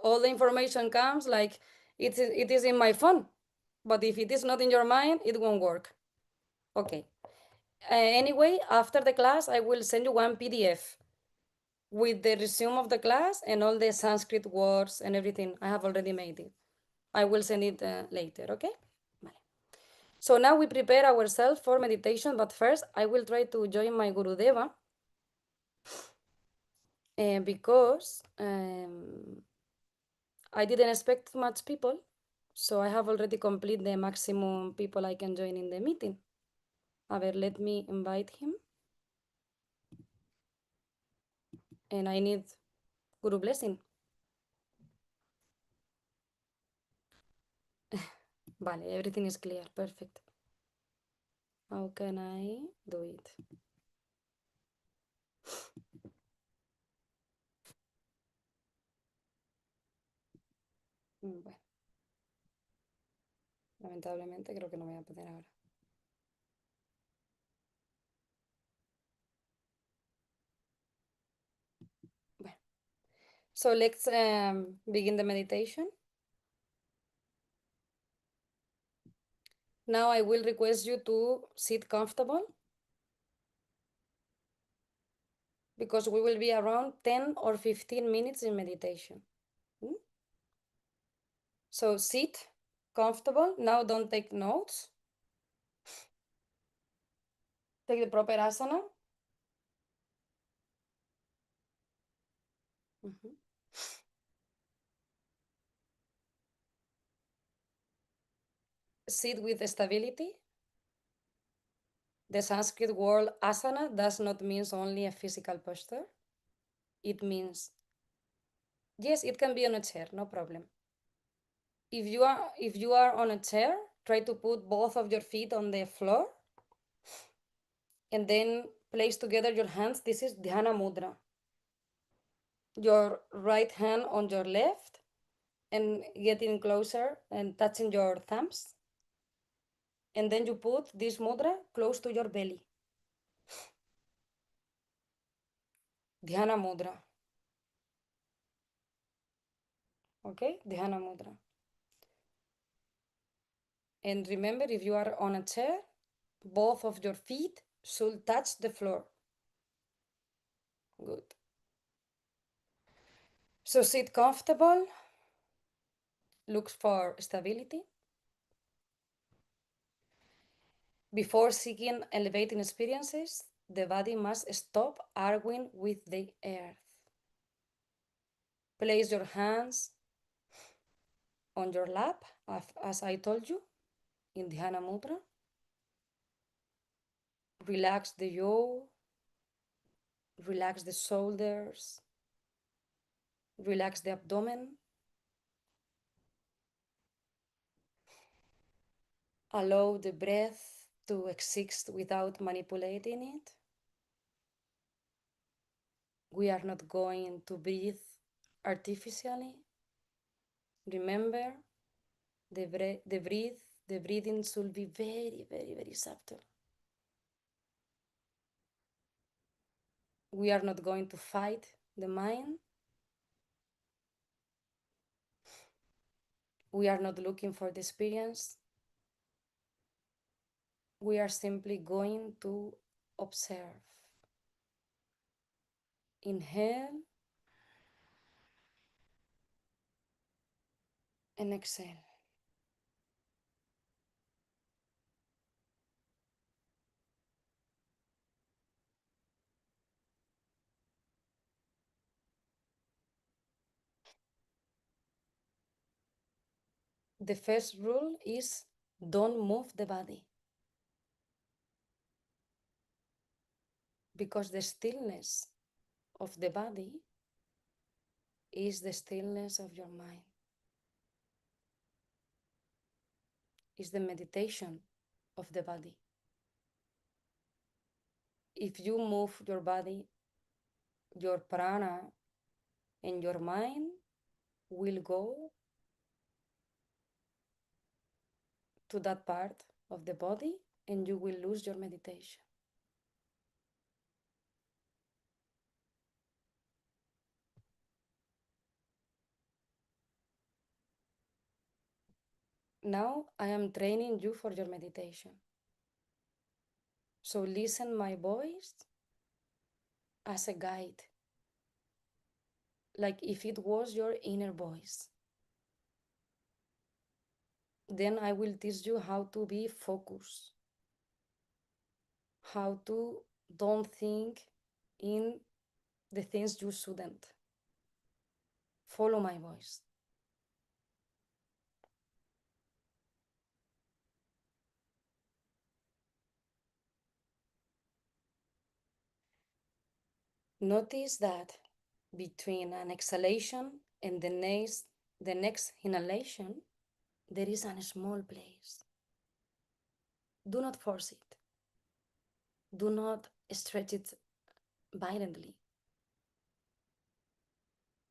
all the information comes like it is in my phone. But if it is not in your mind, it won't work. Okay. Anyway, after the class, I will send you one PDF with the resume of the class and all the Sanskrit words and everything. I have already made it. I will send it later, okay? Vale. So now we prepare ourselves for meditation, but first I will try to join my Gurudeva because I didn't expect much people, so I have already completed the maximum people I can join in the meeting. A ver, let me invite him. And I need Guru blessing. Vale, everything is clear. Perfect. How can I do it? Bueno, Lamentablemente creo que no voy a poder ahora. Bueno, so let's begin the meditation. Now I will request you to sit comfortable because we will be around 10 or 15 minutes in meditation. So sit comfortable. Now don't take notes. Take the proper asana. Sit with stability. The Sanskrit word asana does not mean only a physical posture. It means, yes, it can be on a chair, no problem. If you are on a chair, try to put both of your feet on the floor and then place together your hands. This is Dhyana Mudra. Your right hand on your left and getting closer and touching your thumbs. And then you put this mudra close to your belly. Dhyana Mudra. Okay, Dhyana Mudra. And remember, if you are on a chair, both of your feet should touch the floor. Good. So sit comfortable, look for stability. Before seeking elevating experiences, the body must stop arguing with the earth. Place your hands on your lap, as I told you, in Dhyana Mudra. Relax the jaw, relax the shoulders, relax the abdomen. Allow the breath to exist without manipulating it. We are not going to breathe artificially. Remember, the breathing should be very, very, very subtle. We are not going to fight the mind. We are not looking for the experience. We are simply going to observe. Inhale and exhale. The first rule is don't move the body, because the stillness of the body is the stillness of your mind, is the meditation of the body. If you move your body, your prana and your mind will go to that part of the body and you will lose your meditation. Now I am training you for your meditation. So listen my voice as a guide, like if it was your inner voice. Then I will teach you how to be focused, how to don't think in the things you shouldn't. Follow my voice. Notice that between an exhalation and the next inhalation, there is a small place. Do not force it. Do not stretch it violently.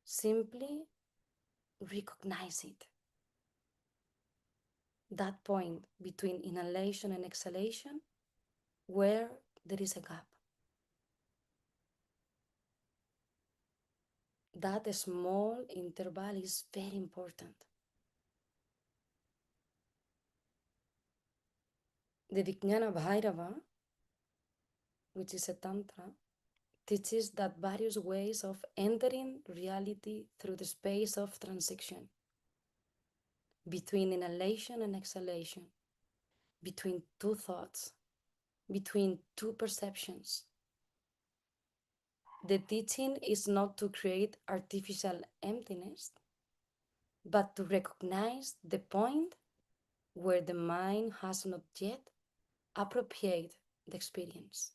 Simply recognize it. that point between inhalation and exhalation where there is a gap. That small interval is very important. The Vijnana Bhairava, which is a Tantra, teaches that various ways of entering reality through the space of transition between inhalation and exhalation, between two thoughts, between two perceptions. The teaching is not to create artificial emptiness, but to recognize the point where the mind has not yet appropriated the experience.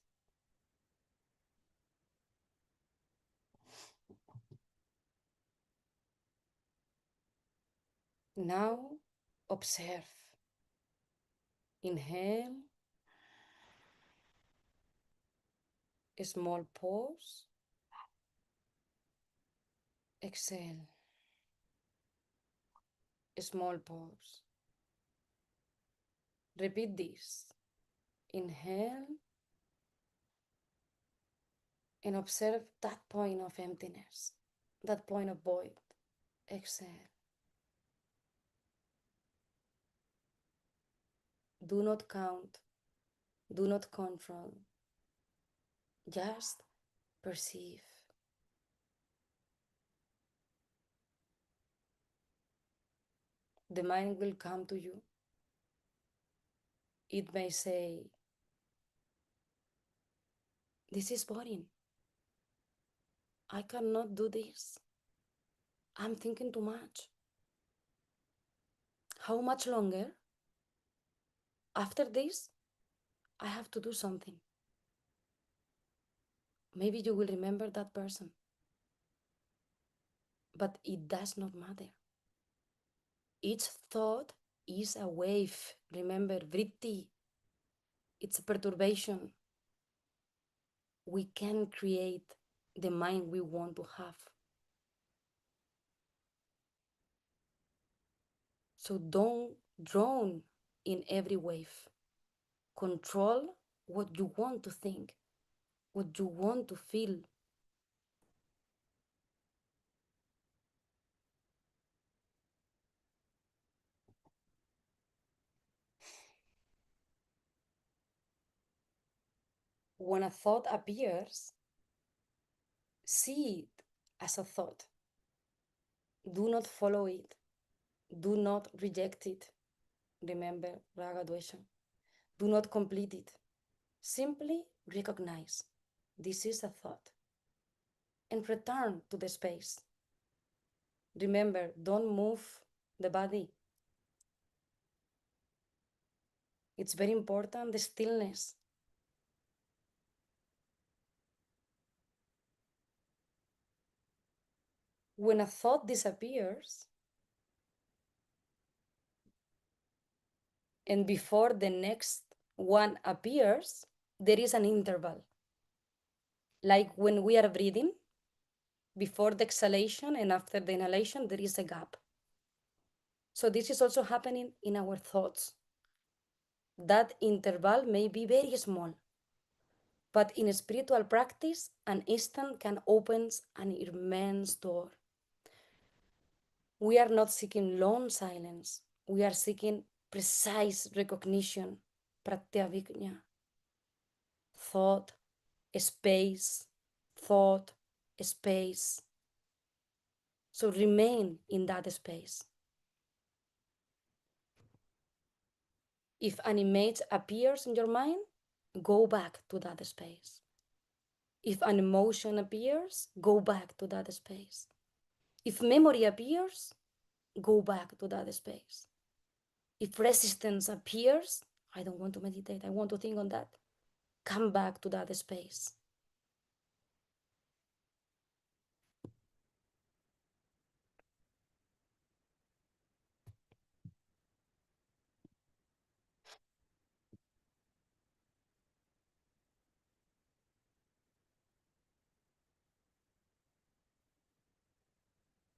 Now observe. Inhale, a small pause. Exhale, a small pause. Repeat this. Inhale and observe that point of emptiness, that point of void. Exhale. Do not count, do not control, just perceive. The mind will come to you. It may say, "This is boring. I cannot do this. I'm thinking too much. How much longer? After this, I have to do something." Maybe you will remember that person, but it does not matter. Each thought is a wave. Remember, vritti, it's a perturbation. We can create the mind we want to have. So don't drown in every wave. Control what you want to think, what you want to feel. When a thought appears, see it as a thought. Do not follow it. Do not reject it. Remember Raga Dvesha. Do not complete it. Simply recognize this is a thought and return to the space. Remember, don't move the body. It's very important, the stillness. When a thought disappears, and before the next one appears, there is an interval. Like when we are breathing, before the exhalation and after the inhalation, there is a gap. So this is also happening in our thoughts. That interval may be very small, but in spiritual practice, an instant can open an immense door. We are not seeking long silence. We are seeking precise recognition, pratyavijna. Thought, space, thought, space. So remain in that space. If an image appears in your mind, go back to that space. If an emotion appears, go back to that space. If memory appears, go back to that space. If resistance appears, I don't want to meditate, I want to think on that. Come back to that space.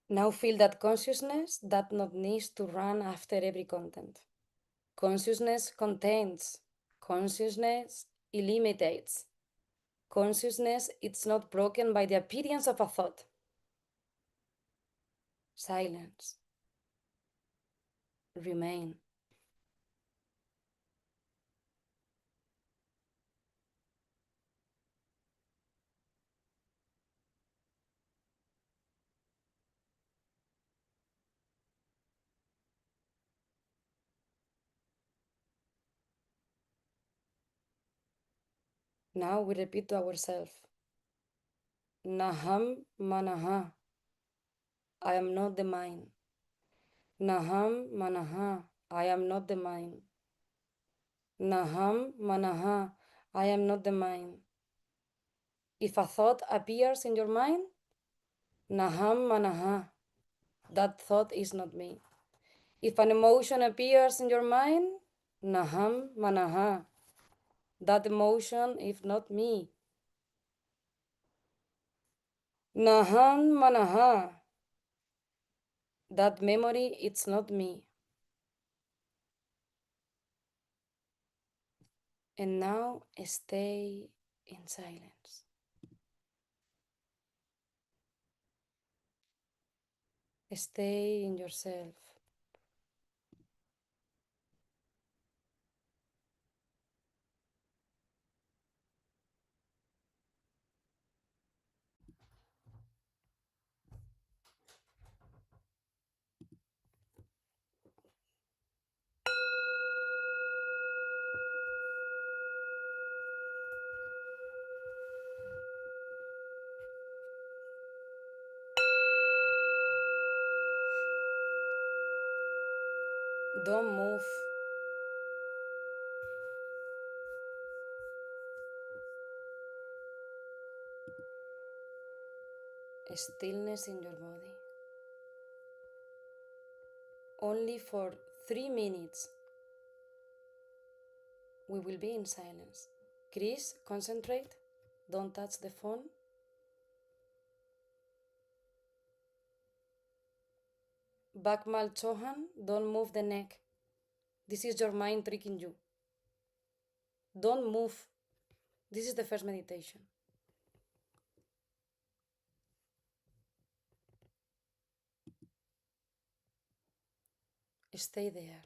Now feel that consciousness that not needs to run after every content. Consciousness contains. Consciousness eliminates. Consciousness is not broken by the appearance of a thought. Silence. Remain. Now we repeat to ourselves, Naham Manaha, I am not the mind. Naham Manaha, I am not the mind. Naham Manaha, I am not the mind. If a thought appears in your mind, Naham Manaha, that thought is not me. If an emotion appears in your mind, Naham Manaha, that emotion is not me. Naham Manaha, that memory it's not me. And now stay in silence. Stay in yourself. Don't move. Stillness in your body. Only for 3 minutes we will be in silence. Chris, concentrate. Don't touch the phone. Bakmal Chohan, don't move the neck. This is your mind tricking you. Don't move. This is the first meditation. Stay there.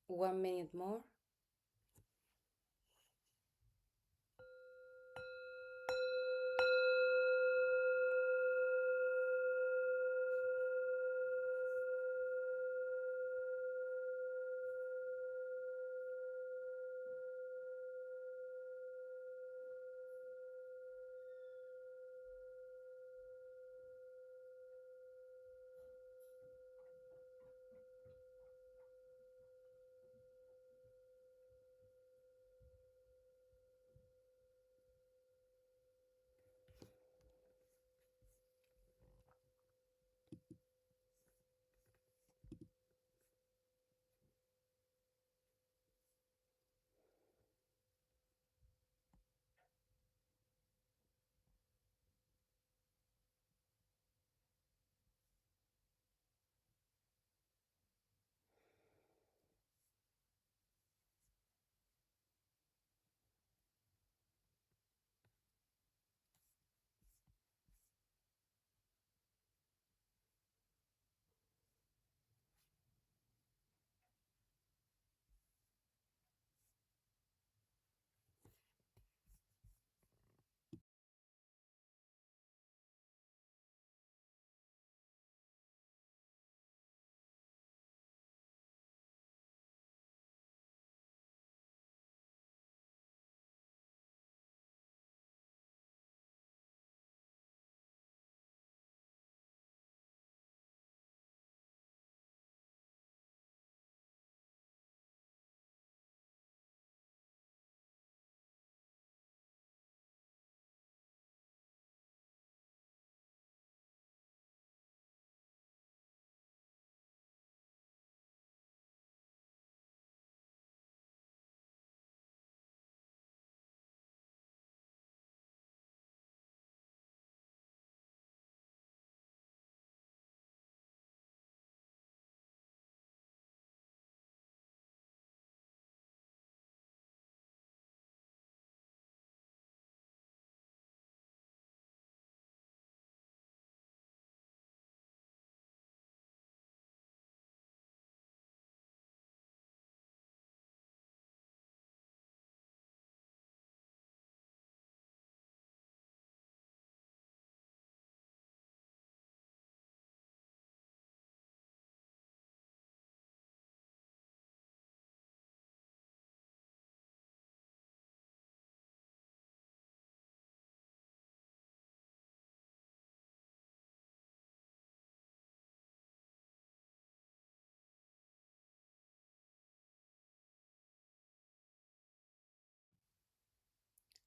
One minute more.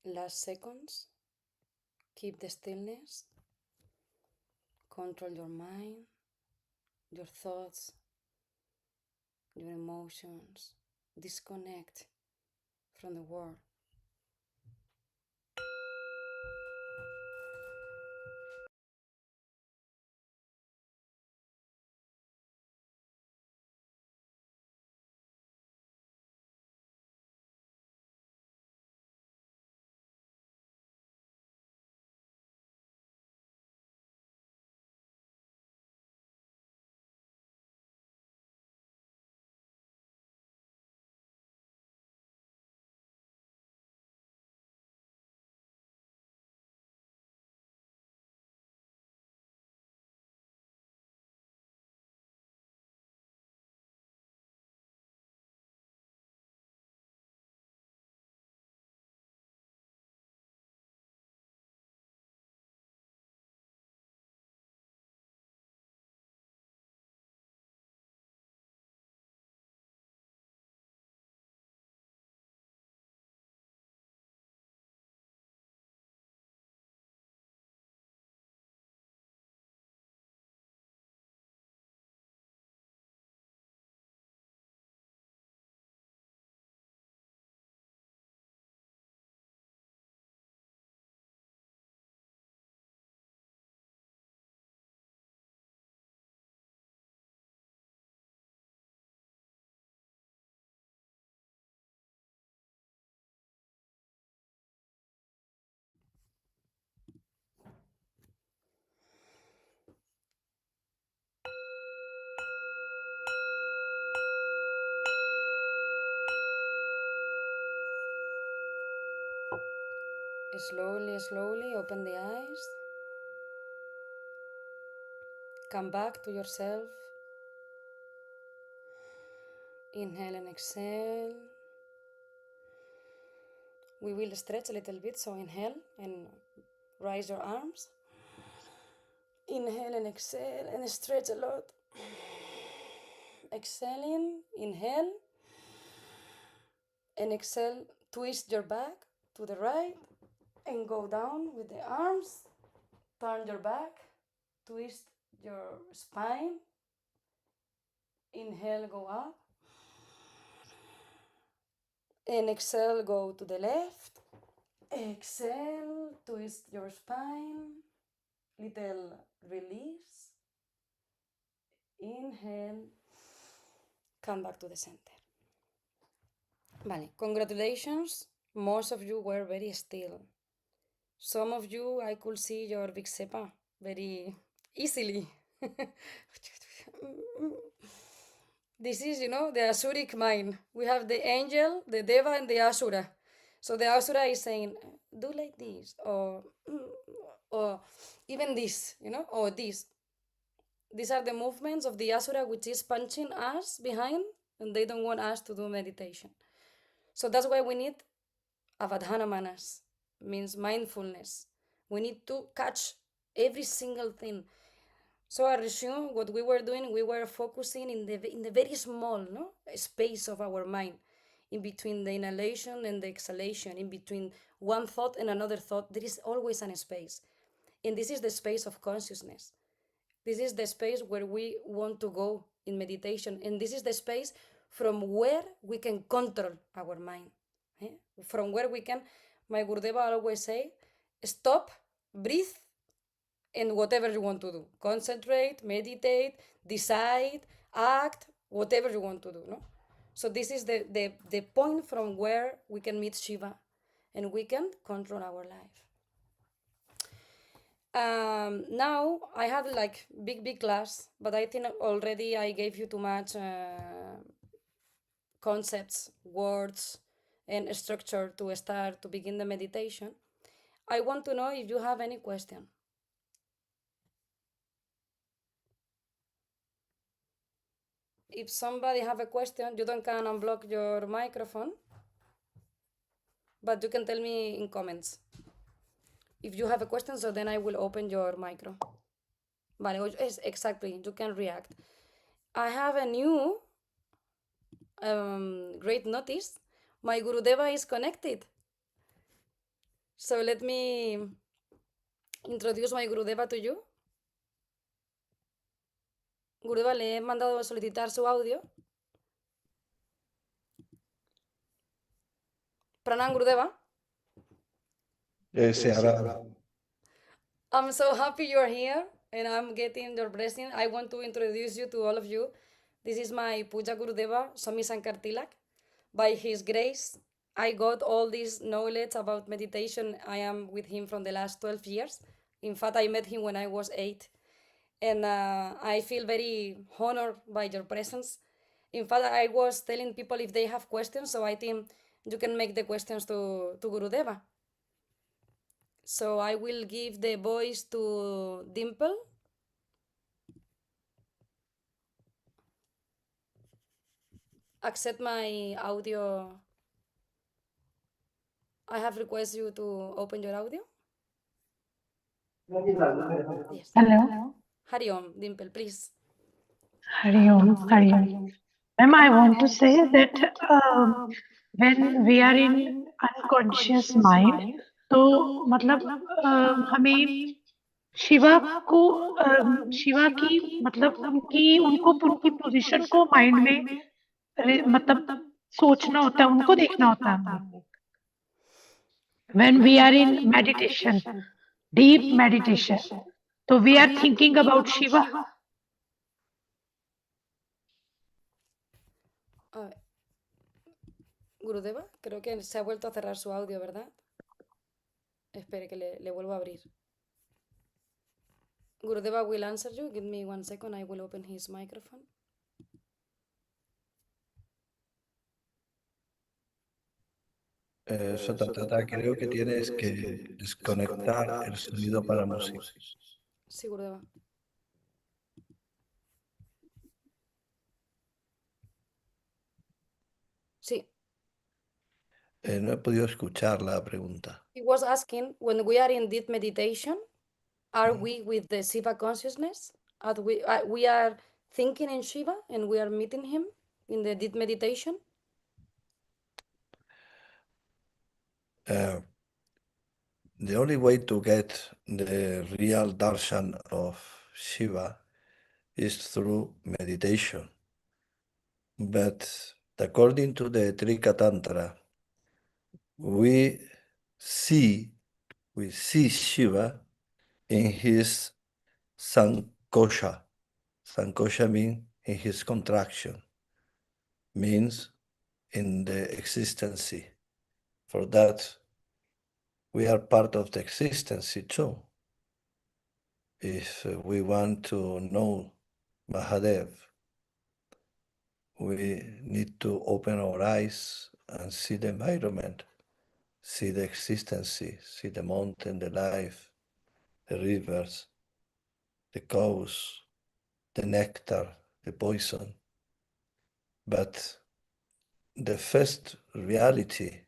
Last seconds. Keep the stillness. Control your mind, your thoughts, your emotions. Disconnect from the world. Slowly, slowly open the eyes. Come back to yourself. Inhale and exhale. We will stretch a little bit, so inhale and raise your arms. Inhale and exhale and stretch a lot. Exhaling, inhale and exhale. Twist your back to the right and go down with the arms. Turn your back, twist your spine. Inhale, go up. And exhale, go to the left. Exhale, twist your spine. Little release. Inhale, come back to the center. Vale, congratulations. Most of you were very still. Some of you, I could see your big sepa very easily. This is, the Asuric mind. We have the angel, the Deva, and the Asura. So the Asura is saying, do like this, or even this, or this. These are the movements of the Asura, which is punching us behind, and they don't want us to do meditation. So that's why we need avadhana manas, means mindfulness. We need to catch every single thing. So I resume what we were doing. We were focusing in the very small space of our mind, in between the inhalation and the exhalation, in between one thought and another thought. There is always an space, and this is the space of consciousness. This is the space where we want to go in meditation, and this is the space from where we can control our mind. From where we can, my Gurudeva always say, stop, breathe, and whatever you want to do. Concentrate, meditate, decide, act, whatever you want to do. No? So this is the point from where we can meet Shiva and we can control our life. Now I have like big class, but I think already I gave you too much concepts, words, and structure to start to begin the meditation. I want to know if you have any question. If somebody have a question, you don't can unblock your microphone, but you can tell me in comments. If you have a question, so then I will open your micro. Vale, yes, exactly, you can react. I have a new great notice. My Gurudeva is connected. So let me introduce my Gurudeva to you. Gurudeva, le he mandado a solicitar su audio. Pranam Gurudeva. Se hará. I'm so happy you're here and I'm getting your blessing. I want to introduce you to all of you. This is my Puja Gurudeva, Swami Sankar Tilak. By his grace, I got all this knowledge about meditation. I am with him from the last 12 years. In fact, I met him when I was 8. And I feel very honored by your presence. In fact, I was telling people if they have questions, so I think you can make the questions to Gurudeva. So I will give the voice to Dimple. Accept my audio. I have requested you to open your audio. Yes. Hello. Hari Om, Dimple, please. Hari Om. Hari Om. Ma'am, I want to say that when we are in unconscious mind, तो मतलब हमें शिवा को शिवा की मतलब उनकी position को mind में मतलब सोचना होता है, उनको देखना होता है हमें. When we are in meditation, deep meditation, so we are thinking about Shiva. Gurudeva, creo que se ha vuelto a cerrar su audio, ¿verdad? Espere que le vuelvo a abrir. Gurudeva will answer you. Give me 1 second. I will open his microphone. Satantata, creo que tienes que desconectar el sonido para música. Sí, Gurudeva. Sí. No he podido escuchar la pregunta. He was asking, when we are in deep meditation, are we with the Shiva consciousness? We are thinking in Shiva and we are meeting him in the deep meditation? The only way to get the real darshan of Shiva is through meditation. But according to the Trika Tantra, we see Shiva in his Sankosha. Sankosha means in his contraction, means in the existency. For that, we are part of the existency too. If we want to know Mahadev, we need to open our eyes and see the environment, see the existency, see the mountain, the life, the rivers, the cows, the nectar, the poison. But the first reality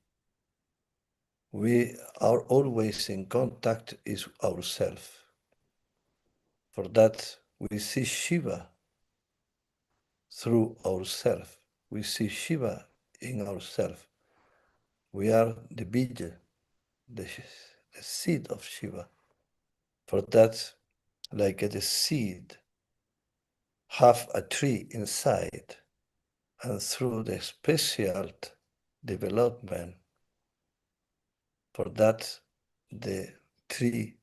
we are always in contact is ourself. For that, we see Shiva through ourself. We see Shiva in ourself. We are the bija, the seed of Shiva. For that, like the seed, have a tree inside, and through the special development, for that, the tree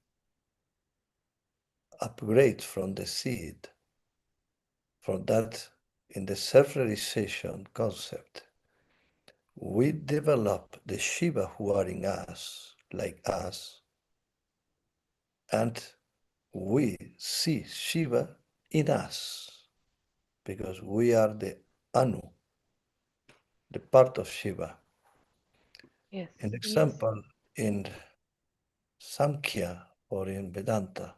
upgrade from the seed. For that, in the self-realization concept, we develop the Shiva who are in us, like us, and we see Shiva in us, because we are the Anu, the part of Shiva. Yes. An example in Samkhya or in Vedanta.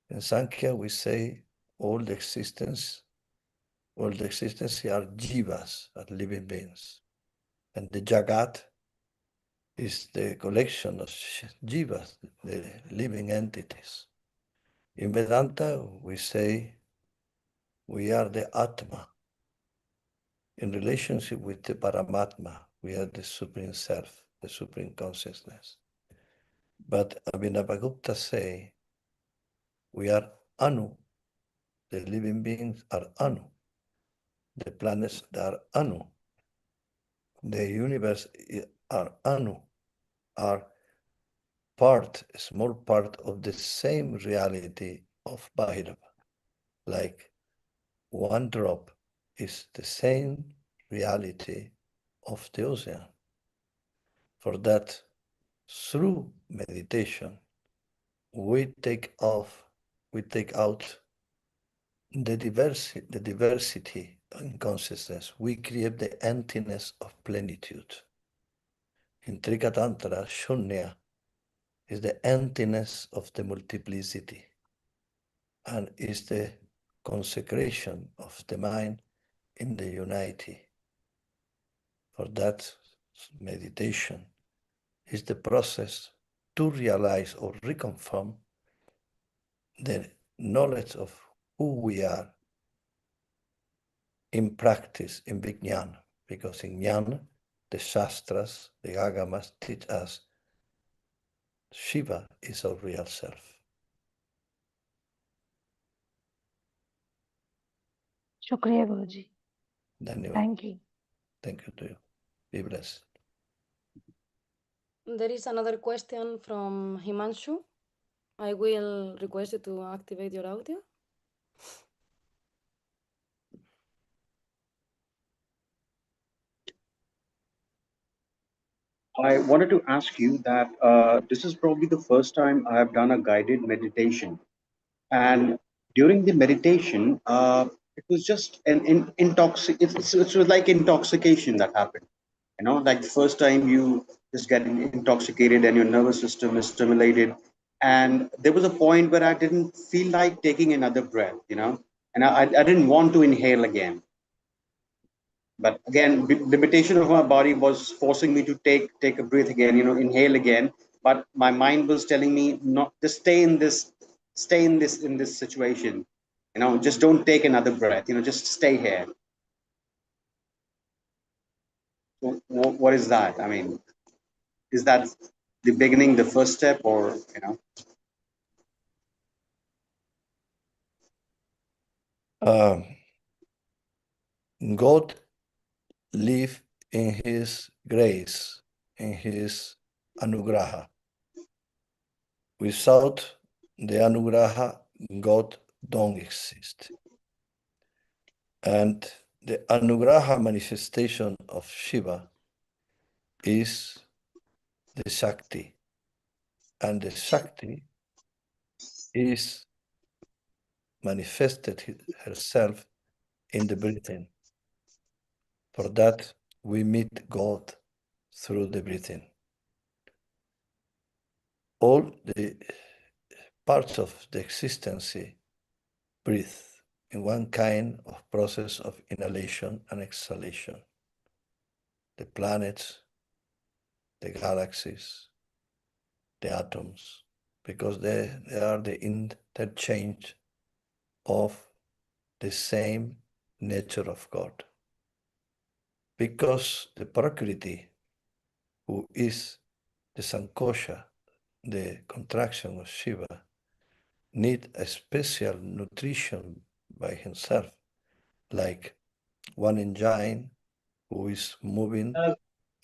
In Sankhya, we say all the existence are jivas, are living beings. And the Jagat is the collection of jivas, the living entities. In Vedanta, we say we are the Atma. In relationship with the Paramatma, we are the Supreme Self, the Supreme Consciousness. But Abhinavagupta say, we are Anu. The living beings are Anu. The planets are Anu. The universe are Anu, are a small part of the same reality of Bhairava. Like one drop is the same reality of the ocean. For that, through meditation, we take out the diversity in consciousness. We create the emptiness of plenitude. In Trikatantra, Shunya is the emptiness of the multiplicity and is the consecration of the mind in the unity. For that, meditation is the process to realize or reconfirm the knowledge of who we are in practice, in Vijnana, because in Jnana, the Shastras, the Agamas teach us Shiva is our real self. Shukriya, Guruji. Dhanyavad. Thank you. Thank you to you. Be blessed. There is another question from Himanshu. I will request you to activate your audio. I wanted to ask you that this is probably the first time I have done a guided meditation. And during the meditation, it was just it was like intoxication that happened. You know, like the first time you just get intoxicated and your nervous system is stimulated. And there was a point where I didn't feel like taking another breath, you know, and I didn't want to inhale again. But again, the limitation of my body was forcing me to take a breath again, you know, inhale again. But my mind was telling me not to stay in this situation, you know, just don't take another breath, you know, just stay here. So what is that? I mean, is that the beginning, the first step, or you know? God live in His grace, in His anugraha. Without the anugraha, God don't exist. And the anugraha manifestation of Shiva is the Shakti. And the Shakti is manifested herself in the breathing. For that, we meet God through the breathing. All the parts of the existence breathe in one kind of process of inhalation and exhalation. The planets, the galaxies, the atoms, because they are the interchange of the same nature of God. Because the Prakriti, who is the Sankosha, the contraction of Shiva, need a special nutrition by himself, like one engine who is moving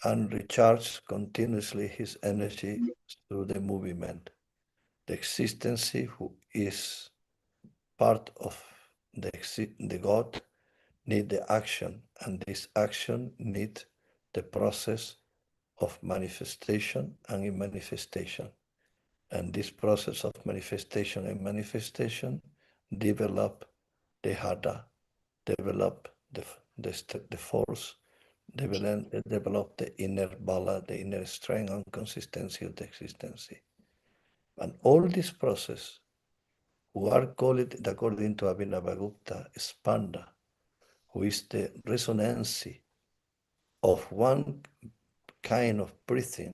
and recharge continuously his energy through the movement. The existence who is part of the God need the action, and this action need the process of manifestation and in manifestation. And this process of manifestation and manifestation develop the hada, develop the force, develop the inner bala, the inner strength and consistency of the existence. And all this process, who are called, according to Abhinavagupta, spanda, who is the resonance of one kind of breathing,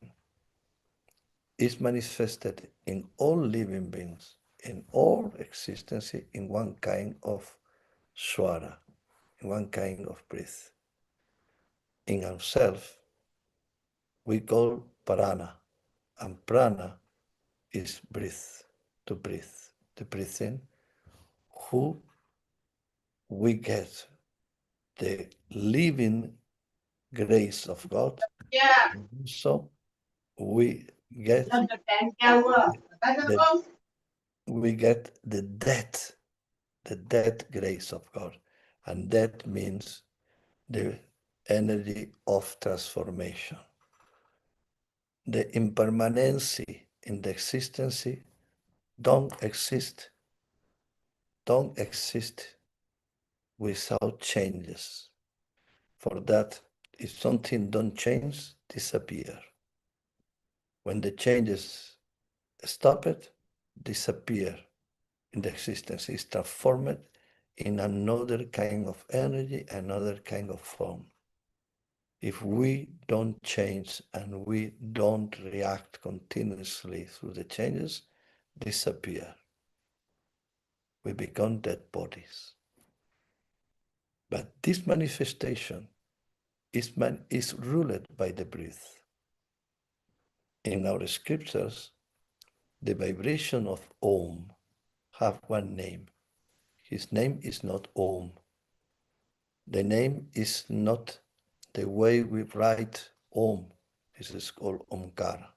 is manifested in all living beings, in all existence, in one kind of swara, in one kind of breath. In ourselves, we call prana, and prana is breathe, to breathe, the breathing, who we get the living grace of God. Yeah. So we get the dead grace of God. And that means the energy of transformation. The impermanency in the existency don't exist without changes. For that, if something don't change, disappear. When the changes stop it, disappear in the existence, is transformed in another kind of energy, another kind of form. If we don't change and we don't react continuously through the changes, disappear. We become dead bodies. But this manifestation is ruled by the breath. In our scriptures, the vibration of Om have one name. His name is not Om. The name is not the way we write Om. This is called Omkara.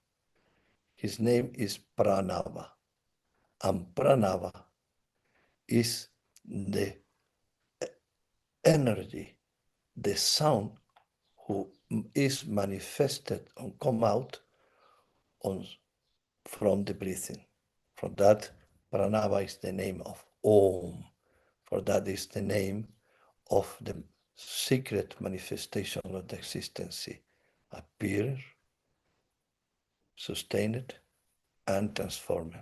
His name is Pranava. And Pranava is the energy, the sound who is manifested and come out from the breathing. For that, Pranava is the name of Om. For that is the name of the secret manifestation of the existency. Appear, sustained, and transformed.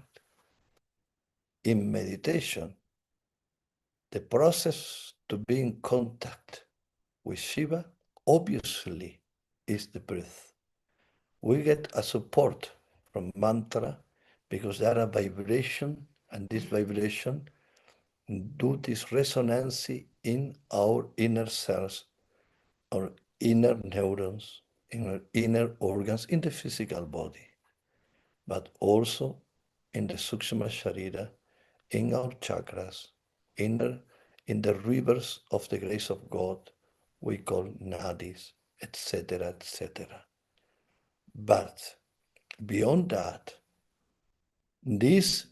In meditation, the process to be in contact with Shiva obviously is the breath. We get a support from mantra because there are vibration, and this vibration do this resonance in our inner cells, our inner neurons, in our inner organs, in the physical body, but also in the Sukshma Sharira, in our chakras, in the rivers of the grace of God, we call nadis, etc., etc. But beyond that, this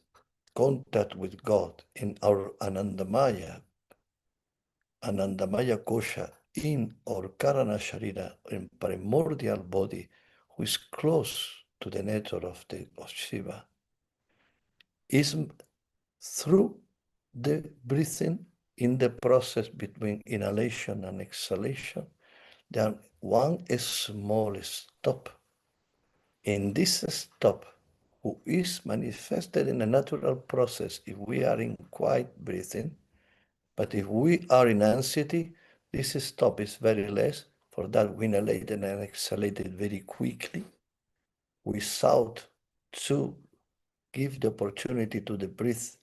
contact with God in our Anandamaya Kosha, in our Karana Sharira, in primordial body, who is close to the nature of Shiva, is through the breathing in the process between inhalation and exhalation. There one small stop. In this stop, who is manifested in a natural process if we are in quiet breathing, but if we are in anxiety, this stop is very less. For that, we inhalate and exhalate very quickly without to give the opportunity to the breath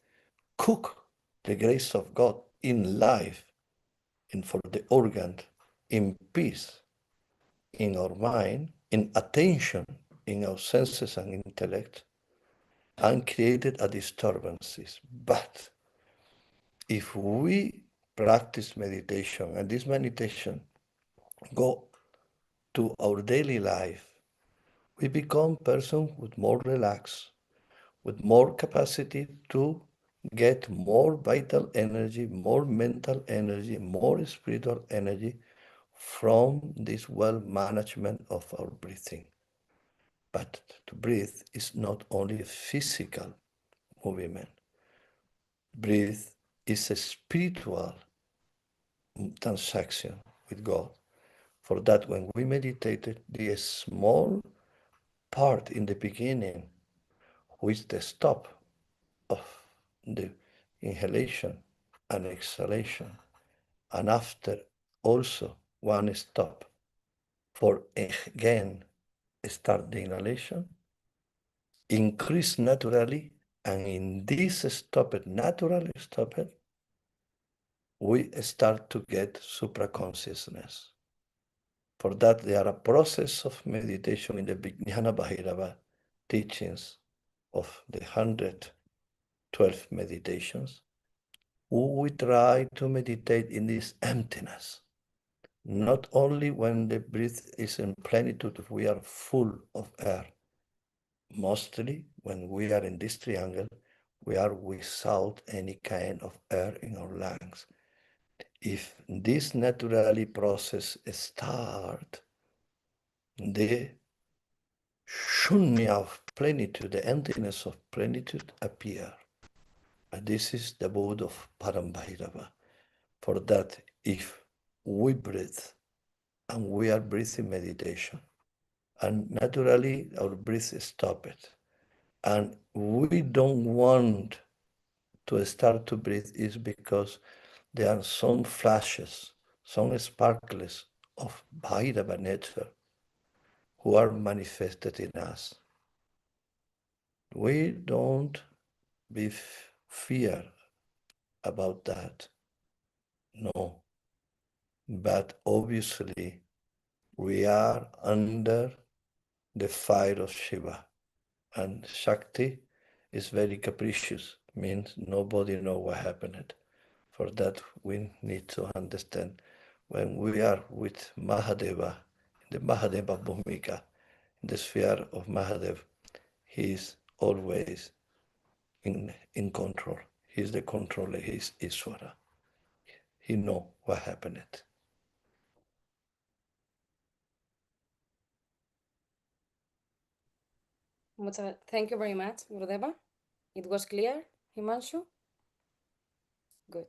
cook the grace of God in life and for the organ in peace, in our mind, in attention, in our senses and intellect, and created a disturbances. But if we practice meditation, and this meditation go to our daily life, we become person with more relaxed, with more capacity to get more vital energy, more mental energy, more spiritual energy from this well management of our breathing. But to breathe is not only a physical movement. Breathe is a spiritual transaction with God. For that, when we meditated, the small part in the beginning, which the stop of the inhalation and exhalation, and after also one stop for again start the inhalation, increase naturally, and in this naturally stopped, we start to get supraconsciousness. For that, there are a process of meditation in the Vijnana Bhairava teachings of the 112 meditations, we try to meditate in this emptiness. Not only when the breath is in plenitude, we are full of air. Mostly when we are in this triangle, we are without any kind of air in our lungs. If this naturally process start, the shunya of plenitude, the emptiness of plenitude appear. And this is the mode of Parambhairava. For that, if we breathe, and we are breathing meditation, and naturally our breath is stopped, and we don't want to start to breathe, is because there are some flashes, some sparkles of Bhairava nature who are manifested in us. We don't be fear about that. No. But obviously, we are under the fire of Shiva. And Shakti is very capricious, means nobody knows what happened. For that, we need to understand when we are with Mahadeva, in the Mahadeva Bhumika, in the sphere of Mahadev, he is always in control. He is the controller, he is Iswara. He knows what happened. Thank you very much, Gurudeva. It was clear, Himanshu? Good.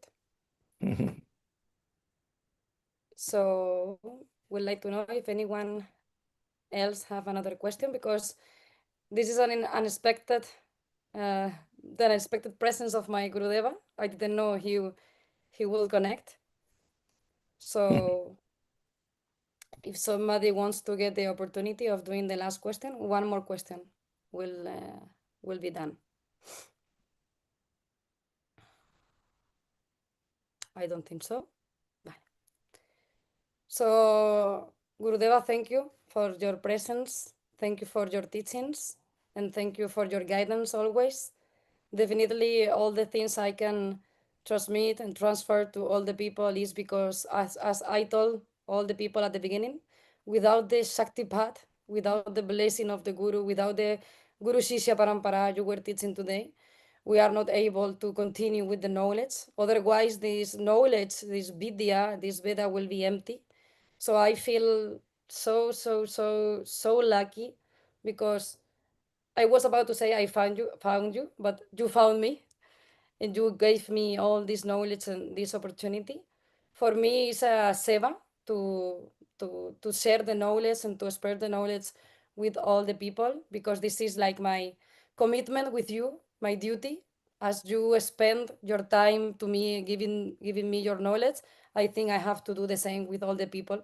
So we'd like to know if anyone else have another question, because this is an unexpected, the unexpected presence of my Gurudeva. I didn't know he will connect. So if somebody wants to get the opportunity of doing the last question, one more question will be done. I don't think so. Bye. So, Gurudeva, thank you for your presence. Thank you for your teachings. And thank you for your guidance always. Definitely, all the things I can transmit and transfer to all the people is because, as I told all the people at the beginning, without the Shakti path, without the blessing of the Guru, without the Guru Shishya Parampara you were teaching today, we are not able to continue with the knowledge. Otherwise, this knowledge, this vidya, this Veda will be empty. So I feel so lucky, because I was about to say I found you, but you found me, and you gave me all this knowledge and this opportunity. For me, it's a seva to share the knowledge and to spread the knowledge with all the people, because this is like my commitment with you, my duty. As you spend your time to me, giving me your knowledge, I think I have to do the same with all the people.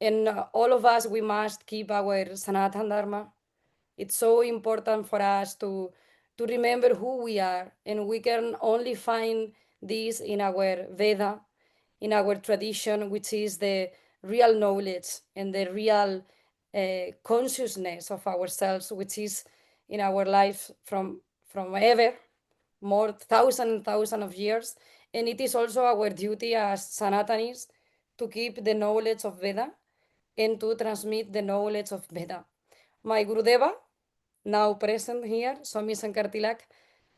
And all of us, we must keep our Sanatan Dharma. It's so important for us to remember who we are, and we can only find this in our Veda, in our tradition, which is the real knowledge and the real consciousness of ourselves, which is in our life from ever, more thousand and thousand of years. And it is also our duty as Sanatanis to keep the knowledge of Veda and to transmit the knowledge of Veda. My Gurudeva, now present here, Swami Sankar Tilak,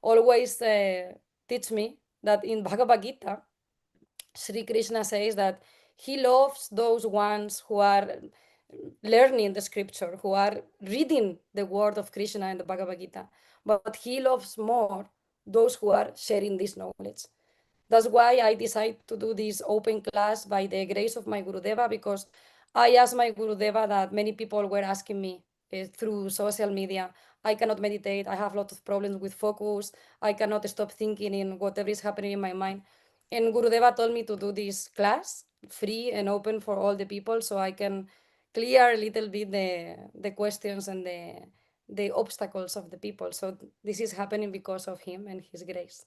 always teach me that in Bhagavad Gita, Sri Krishna says that he loves those ones who are learning the scripture, who are reading the word of Krishna in the Bhagavad Gita, but he loves more those who are sharing this knowledge. That's why I decided to do this open class by the grace of my Gurudeva, because I asked my Gurudeva that many people were asking me through social media. I cannot meditate. I have a lot of problems with focus. I cannot stop thinking in whatever is happening in my mind. And Gurudeva told me to do this class free and open for all the people, so I can clear a little bit the questions and the obstacles of the people. So this is happening because of him and his grace.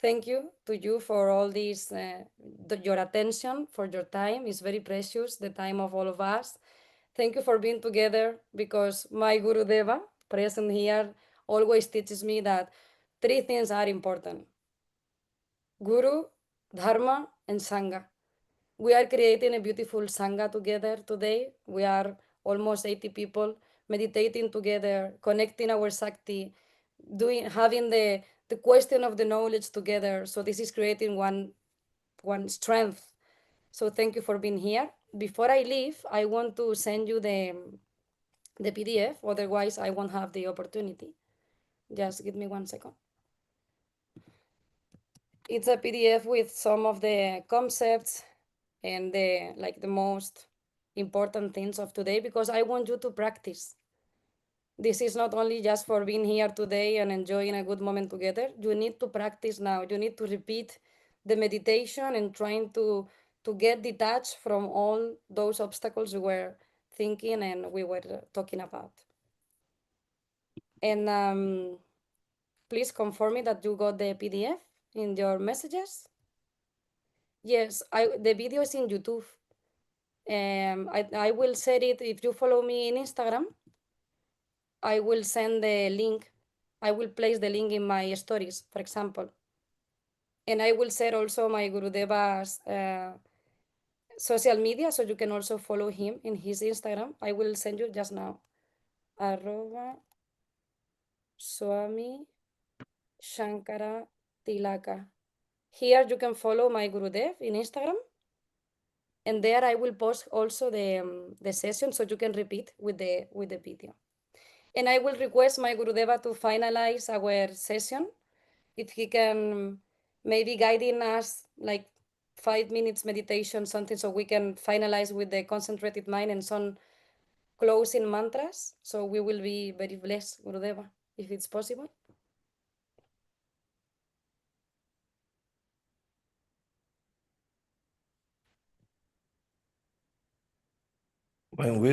Thank you to you for all this, your attention, for your time. It's very precious, the time of all of us. Thank you for being together, because my Gurudeva, present here, always teaches me that 3 things are important: Guru, Dharma, and Sangha. We are creating a beautiful Sangha together today. We are almost 80 people meditating together, connecting our Sakti, having the question of the knowledge together. So this is creating one strength. So thank you for being here. Before I leave, I want to send you the PDF, otherwise I won't have the opportunity. Just give me 1 second. It's a PDF with some of the concepts and the most important things of today, because I want you to practice. This is not only just for being here today and enjoying a good moment together. You need to practice now. You need to repeat the meditation and trying to get detached from all those obstacles you were thinking and we were talking about. And please confirm me that you got the PDF in your messages. Yes, the video is in YouTube. I will share it. If you follow me in Instagram, I will send the link. I will place the link in my stories, for example. And I will share also my Gurudeva's social media, so you can also follow him in his Instagram. I will send you just now. @ Swami Shankara Tilaka. Here you can follow my Gurudev in Instagram. And there I will post also the session, so you can repeat with the video. And I will request my Gurudeva to finalize our session. If he can maybe guiding us like 5 minutes meditation, something, so we can finalize with the concentrated mind and some closing mantras. So we will be very blessed, Gurudeva, if it's possible. When we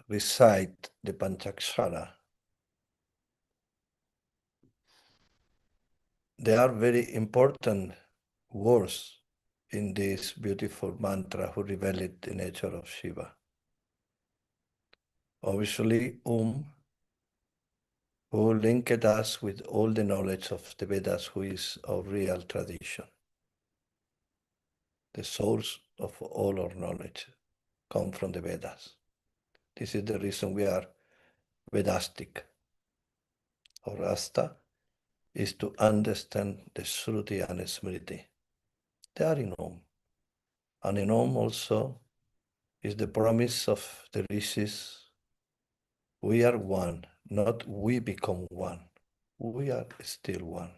recite the Panchakshara, there are very important words in this beautiful mantra who revealed the nature of Shiva. Obviously, who linked us with all the knowledge of the Vedas, who is our real tradition. The source of all our knowledge comes from the Vedas. This is the reason we are Vedastic. Our Rasta is to understand the Shruti and Smriti. They are in Om. And in Om also is the promise of the rishis. We are one, not we become one. We are still one.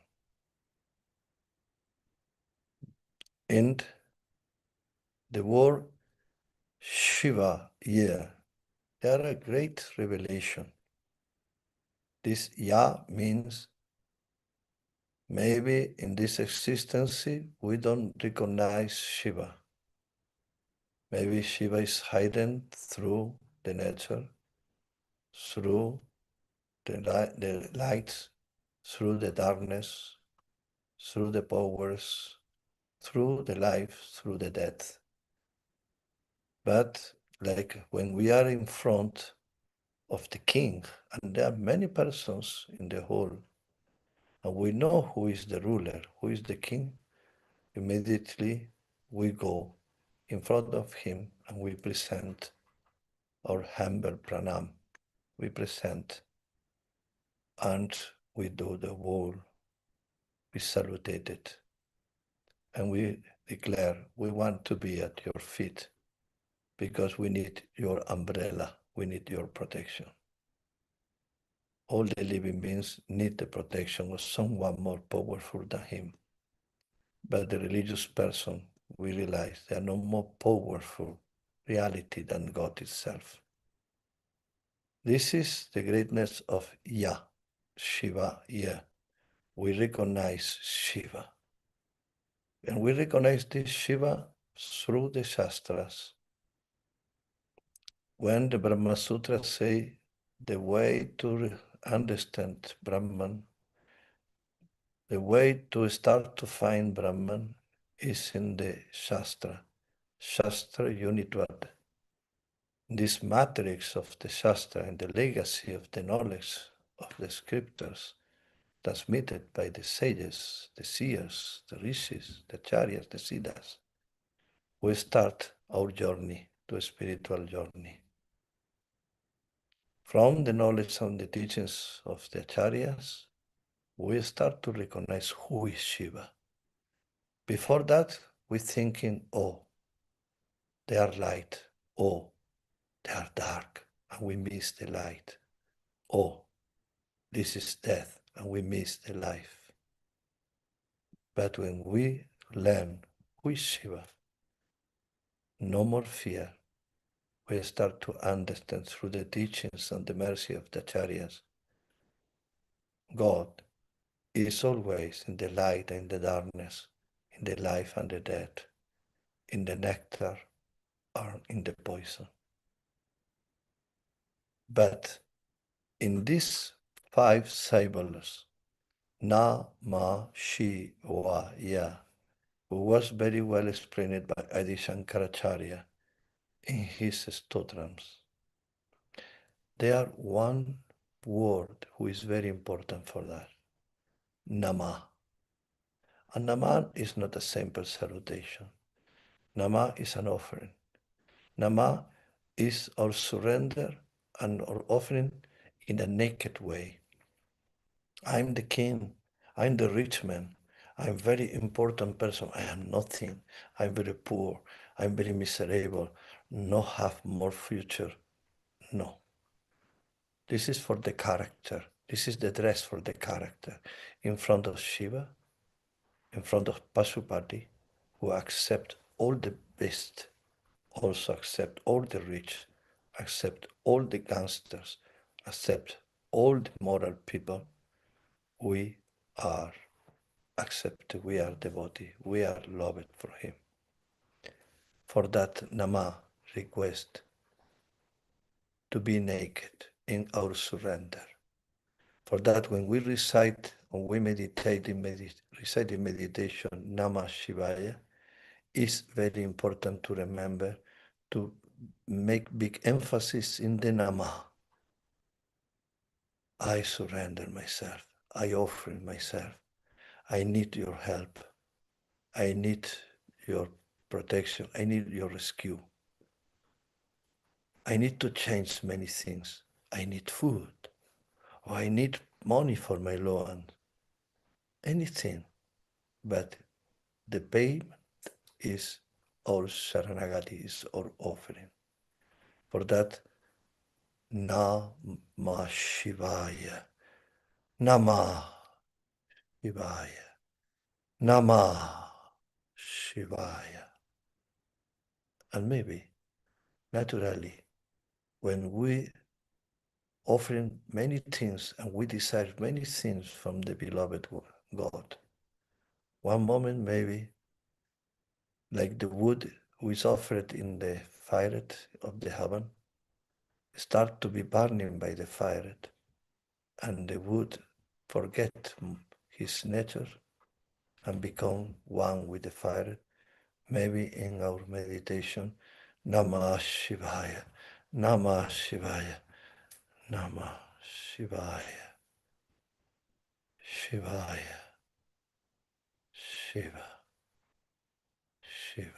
And the word Shiva, yeah, they are a great revelation. This Ya means maybe in this existence we don't recognize Shiva. Maybe Shiva is hidden through the nature, through the lights, through the darkness, through the powers, through the life, through the death. But like when we are in front of the king, and there are many persons in the hall, and we know who is the ruler, who is the king, immediately we go in front of him and we present our humble pranam. We present and we do the wall. We salutate it and we declare we want to be at your feet because we need your umbrella, we need your protection. All the living beings need the protection of someone more powerful than him. But the religious person, we realize they are no more powerful reality than God itself. This is the greatness of Ya, Shiva, Ya. We recognize Shiva. And we recognize this Shiva through the Shastras. When the Brahma Sutras say the way to understand Brahman, the way to start to find Brahman is in the Shastra. Shastra Unitvad. This matrix of the Shastra and the legacy of the knowledge of the scriptures transmitted by the sages, the seers, the rishis, the acharyas, the siddhas, we start our journey to a spiritual journey. From the knowledge and the teachings of the acharyas, we start to recognize who is Shiva. Before that, we're thinking, oh, they are light, oh, they are dark, and we miss the light. Oh, this is death, and we miss the life. But when we learn who is Shiva, no more fear, we start to understand through the teachings and the mercy of the acharyas, God is always in the light and the darkness, in the life and the death, in the nectar or in the poison. But in these 5 syllables, Na, Ma, Shi, Wa, Ya, who was very well explained by Adi Shankaracharya in his stotrams, there are one word who is very important for that, Nama. And Nama is not a simple salutation. Nama is an offering. Nama is our surrender and our offering in a naked way. I'm the king, I'm the rich man, I'm a very important person, I am nothing, I'm very poor, I'm very miserable, no have more future. No. This is for the character. This is the dress for the character. In front of Shiva, in front of Pasupati, who accept all the best, also accept all the rich, accept all the gangsters, accept all the moral people, we are accepted, we are devotee, we are loved for him. For that Nama request to be naked in our surrender. For that when we recite or we meditate recite in meditation Namah Shivaya, it's very important to remember to make big emphasis in the Nama. I surrender myself. I offer myself. I need your help. I need your protection. I need your rescue. I need to change many things. I need food. Or I need money for my loan. Anything. But the payment is our Sharanagati, is our offering. For that, Namah Shivaya. Namah Shivaya. Namah Shivaya. And maybe, naturally, when we offering many things and we desire many things from the beloved God, one moment maybe, like the wood which is offered in the fire of the heaven, start to be burning by the fire, and the wood forget his nature and become one with the fire. Maybe in our meditation, Namah Shivaya, Namah Shivaya, Namah Shivaya, Shivaya, Shiva, Shiva.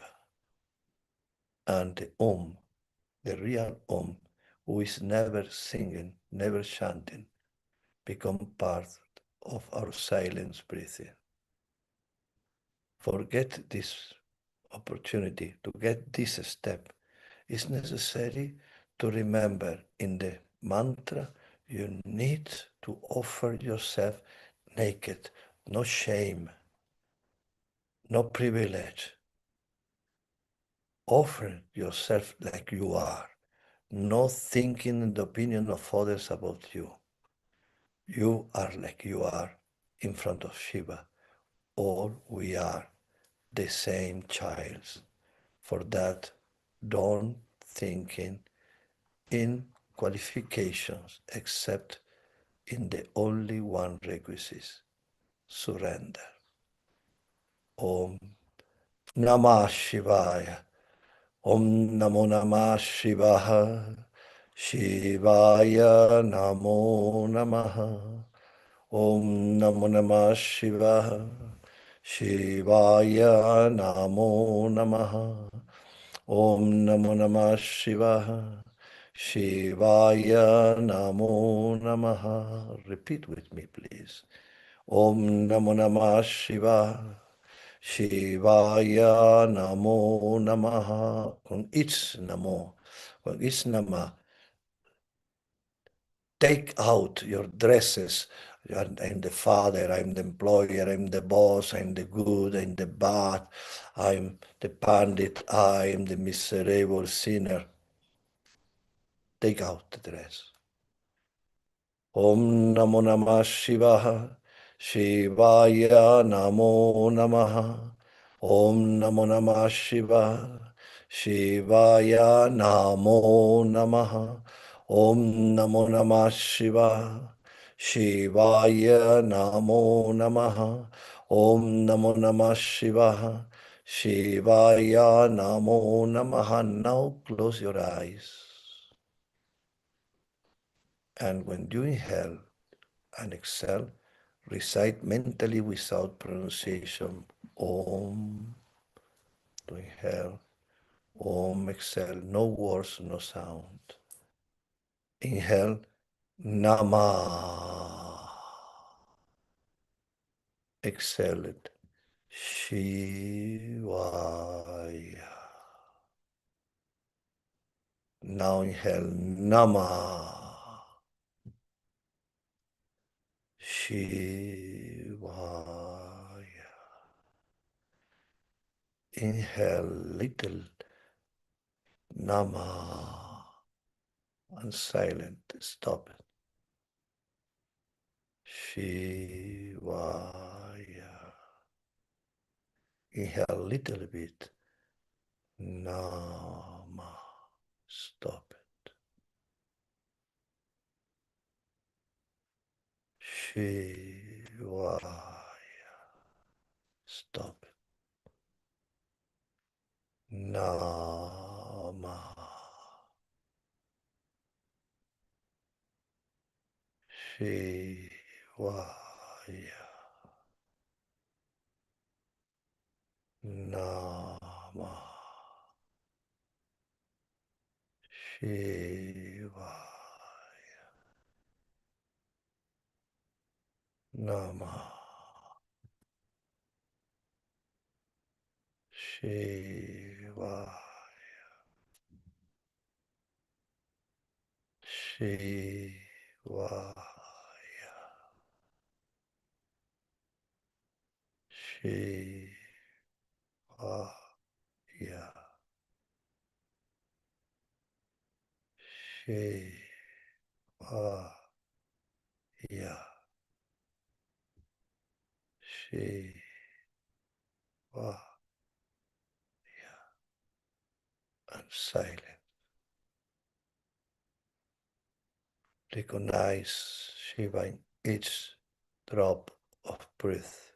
And the the real who is never singing, never chanting, become part of our silence breathing. Forget this opportunity to get this step. It's necessary to remember in the mantra you need to offer yourself naked, no shame, no privilege. Offer yourself like you are, not thinking the opinion of others about you. You are like you are in front of Shiva. All we are the same child. For that, don't thinking in qualifications except in the only one requisite, surrender. Om Namah Shivaya. Om Namo Namah Shivaya. Shivaya Namo Namaha. Om Namo Namah Shivaya. Shivaya Namo Namaha. Om Namo Namah Shivaya. Shivaya Namo Namaha. Repeat with me, please. Om Namo Namah Shivaya. Shivaya Namo Namaha. Con each Namo, con each Nama, take out your dresses. I'm the father, I'm the employer, I'm the boss, I'm the good, I'm the bad, I'm the pandit, I am the miserable sinner. Take out the dress. Om Namo Namah Shivaya. Shivaya Namo Namaha. Om Namo Namah Shivaya. Shivaya Namo Namaha. Om Namo Namah Shivaya. Shivaya Namo Namaha. Om Namo Namah Shivaya. Shivaya Namo Namaha. Now close your eyes. And when you inhale and exhale, recite mentally without pronunciation. Om, to inhale. Om, exhale. No words, no sound. Inhale. Nama. Exhale it. Shivaya. Now inhale. Nama. Shivaya. Inhale little. Nama. And silent. Stop it. Shivaya. Inhale a little bit. Nama. Stop it. Shivaya. Stop it. Nama. Shivaya. Nama. Shivaya. Nama. Shivaya. Shivaya. Shivaya. Shivaya. Shivaya. And silent. Recognize Shiva in each drop of breath.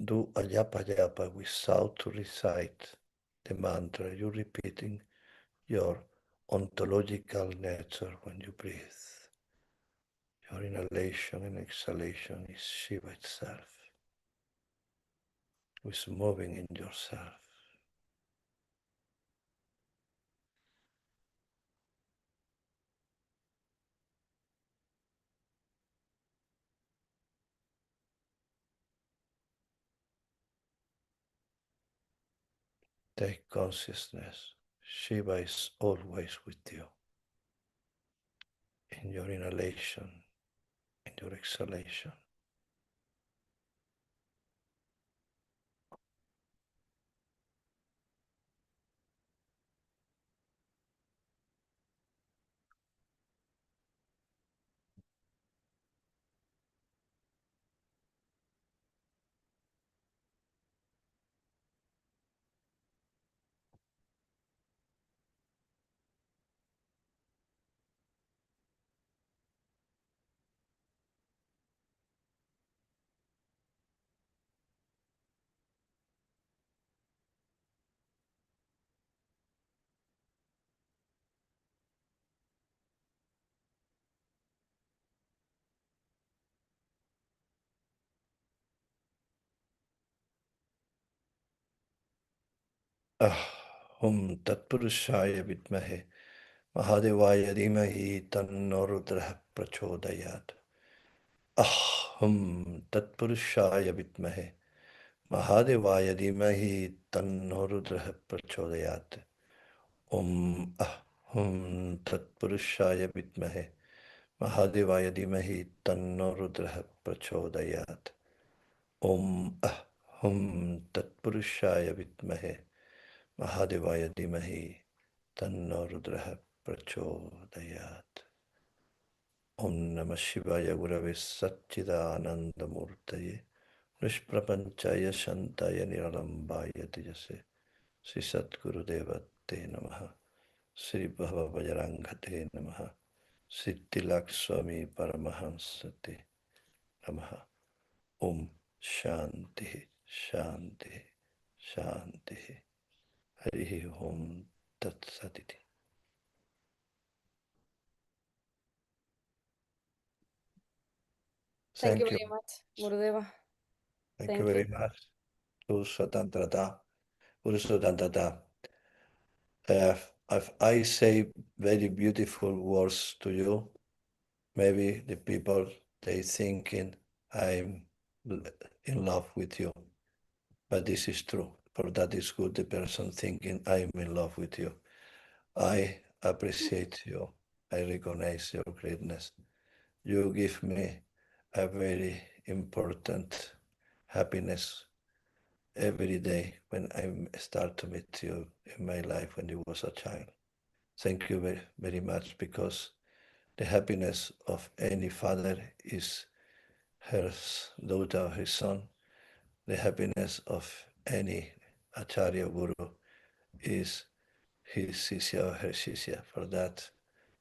Do a japa japa without to recite the mantra. You're repeating your ontological nature when you breathe. Your inhalation and exhalation is Shiva itself, who is moving in yourself. Take consciousness. Shiva is always with you in your inhalation, in your exhalation. Hum Tatpurushaya Vidmahe Mahadevaya Dhimahi Tanno Rudrah Prachodayat. Hum Tatpurushaya Vidmahe Mahadevaya Dhimahi Tanno Rudrah Prachodayat. Hum Tatpurushaya Vidmahe Mahadevaya Dhimahi Tanno Rudrah Prachodayat. Hum Tatpurushaya Vidmahe Mahadevaya Dhimahi Tanno Rudrah Prachodayat. Om Namah Shivaya Gurave Satchidananda Murtaye Nishprapanchaya Shantaya Niralambaya Tejase Sri Satguru Deva Te Namaha Sri Bhava Bhajaranga Te Namaha Siddhilak Swami Paramahansa Te Namaha Om Shanti Shanti Shanti Hari Om Tat Satiti. Thank you very much, Gurudeva. Thank you very much. Guru Swatantrata. Guru Swatantrata. If I say very beautiful words to you, maybe the people, they thinking I'm in love with you. But this is true. For that is good, the person thinking I'm in love with you. I appreciate you. I recognize your greatness. You give me a very important happiness every day when I start to meet you in my life when you was a child. Thank you very, very much, because the happiness of any father is her daughter, his son. The happiness of any Acharya Guru is his Shishya or her Shishya. For that,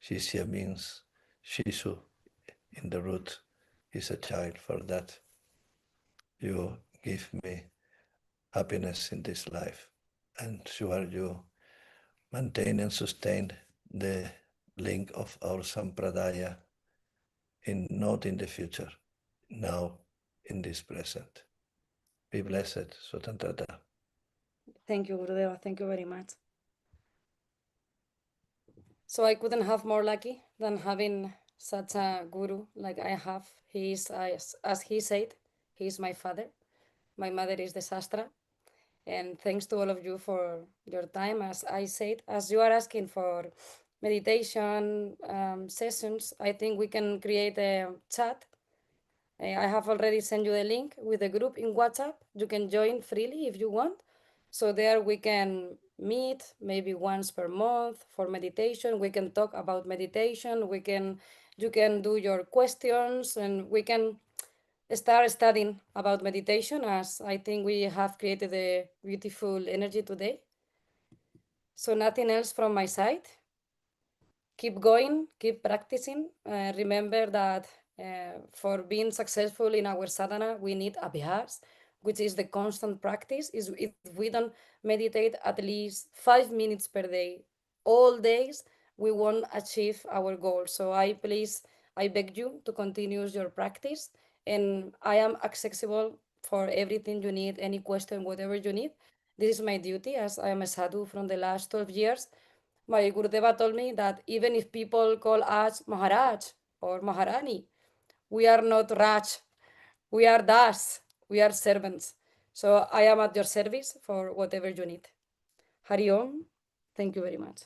Shishya means Shishu in the root is a child. For that, you give me happiness in this life, and sure you maintain and sustain the link of our Sampradaya not in the future, now in this present. Be blessed, Swatantrata. Thank you, Gurudeva. Thank you very much. So I couldn't have more lucky than having such a guru like I have. He is, as he said, he is my father. My mother is the Sastra. And thanks to all of you for your time. As I said, as you are asking for meditation sessions, I think we can create a chat. I have already sent you the link with the group in WhatsApp. You can join freely if you want. So there we can meet maybe once per month for meditation. We can talk about meditation. You can do your questions, and we can start studying about meditation, as I think we have created a beautiful energy today. So nothing else from my side. Keep going, keep practicing. Remember that for being successful in our sadhana, we need abhyas, which is the constant practice. If we don't meditate at least 5 minutes per day, all days, we won't achieve our goal. So I beg you to continue your practice, and I am accessible for everything you need, any question, whatever you need. This is my duty, as I am a sadhu from the last 12 years. My Gurudeva told me that even if people call us Maharaj or Maharani, we are not Raj, we are Das, we are servants. So I am at your service for whatever you need. Hari Om, thank you very much.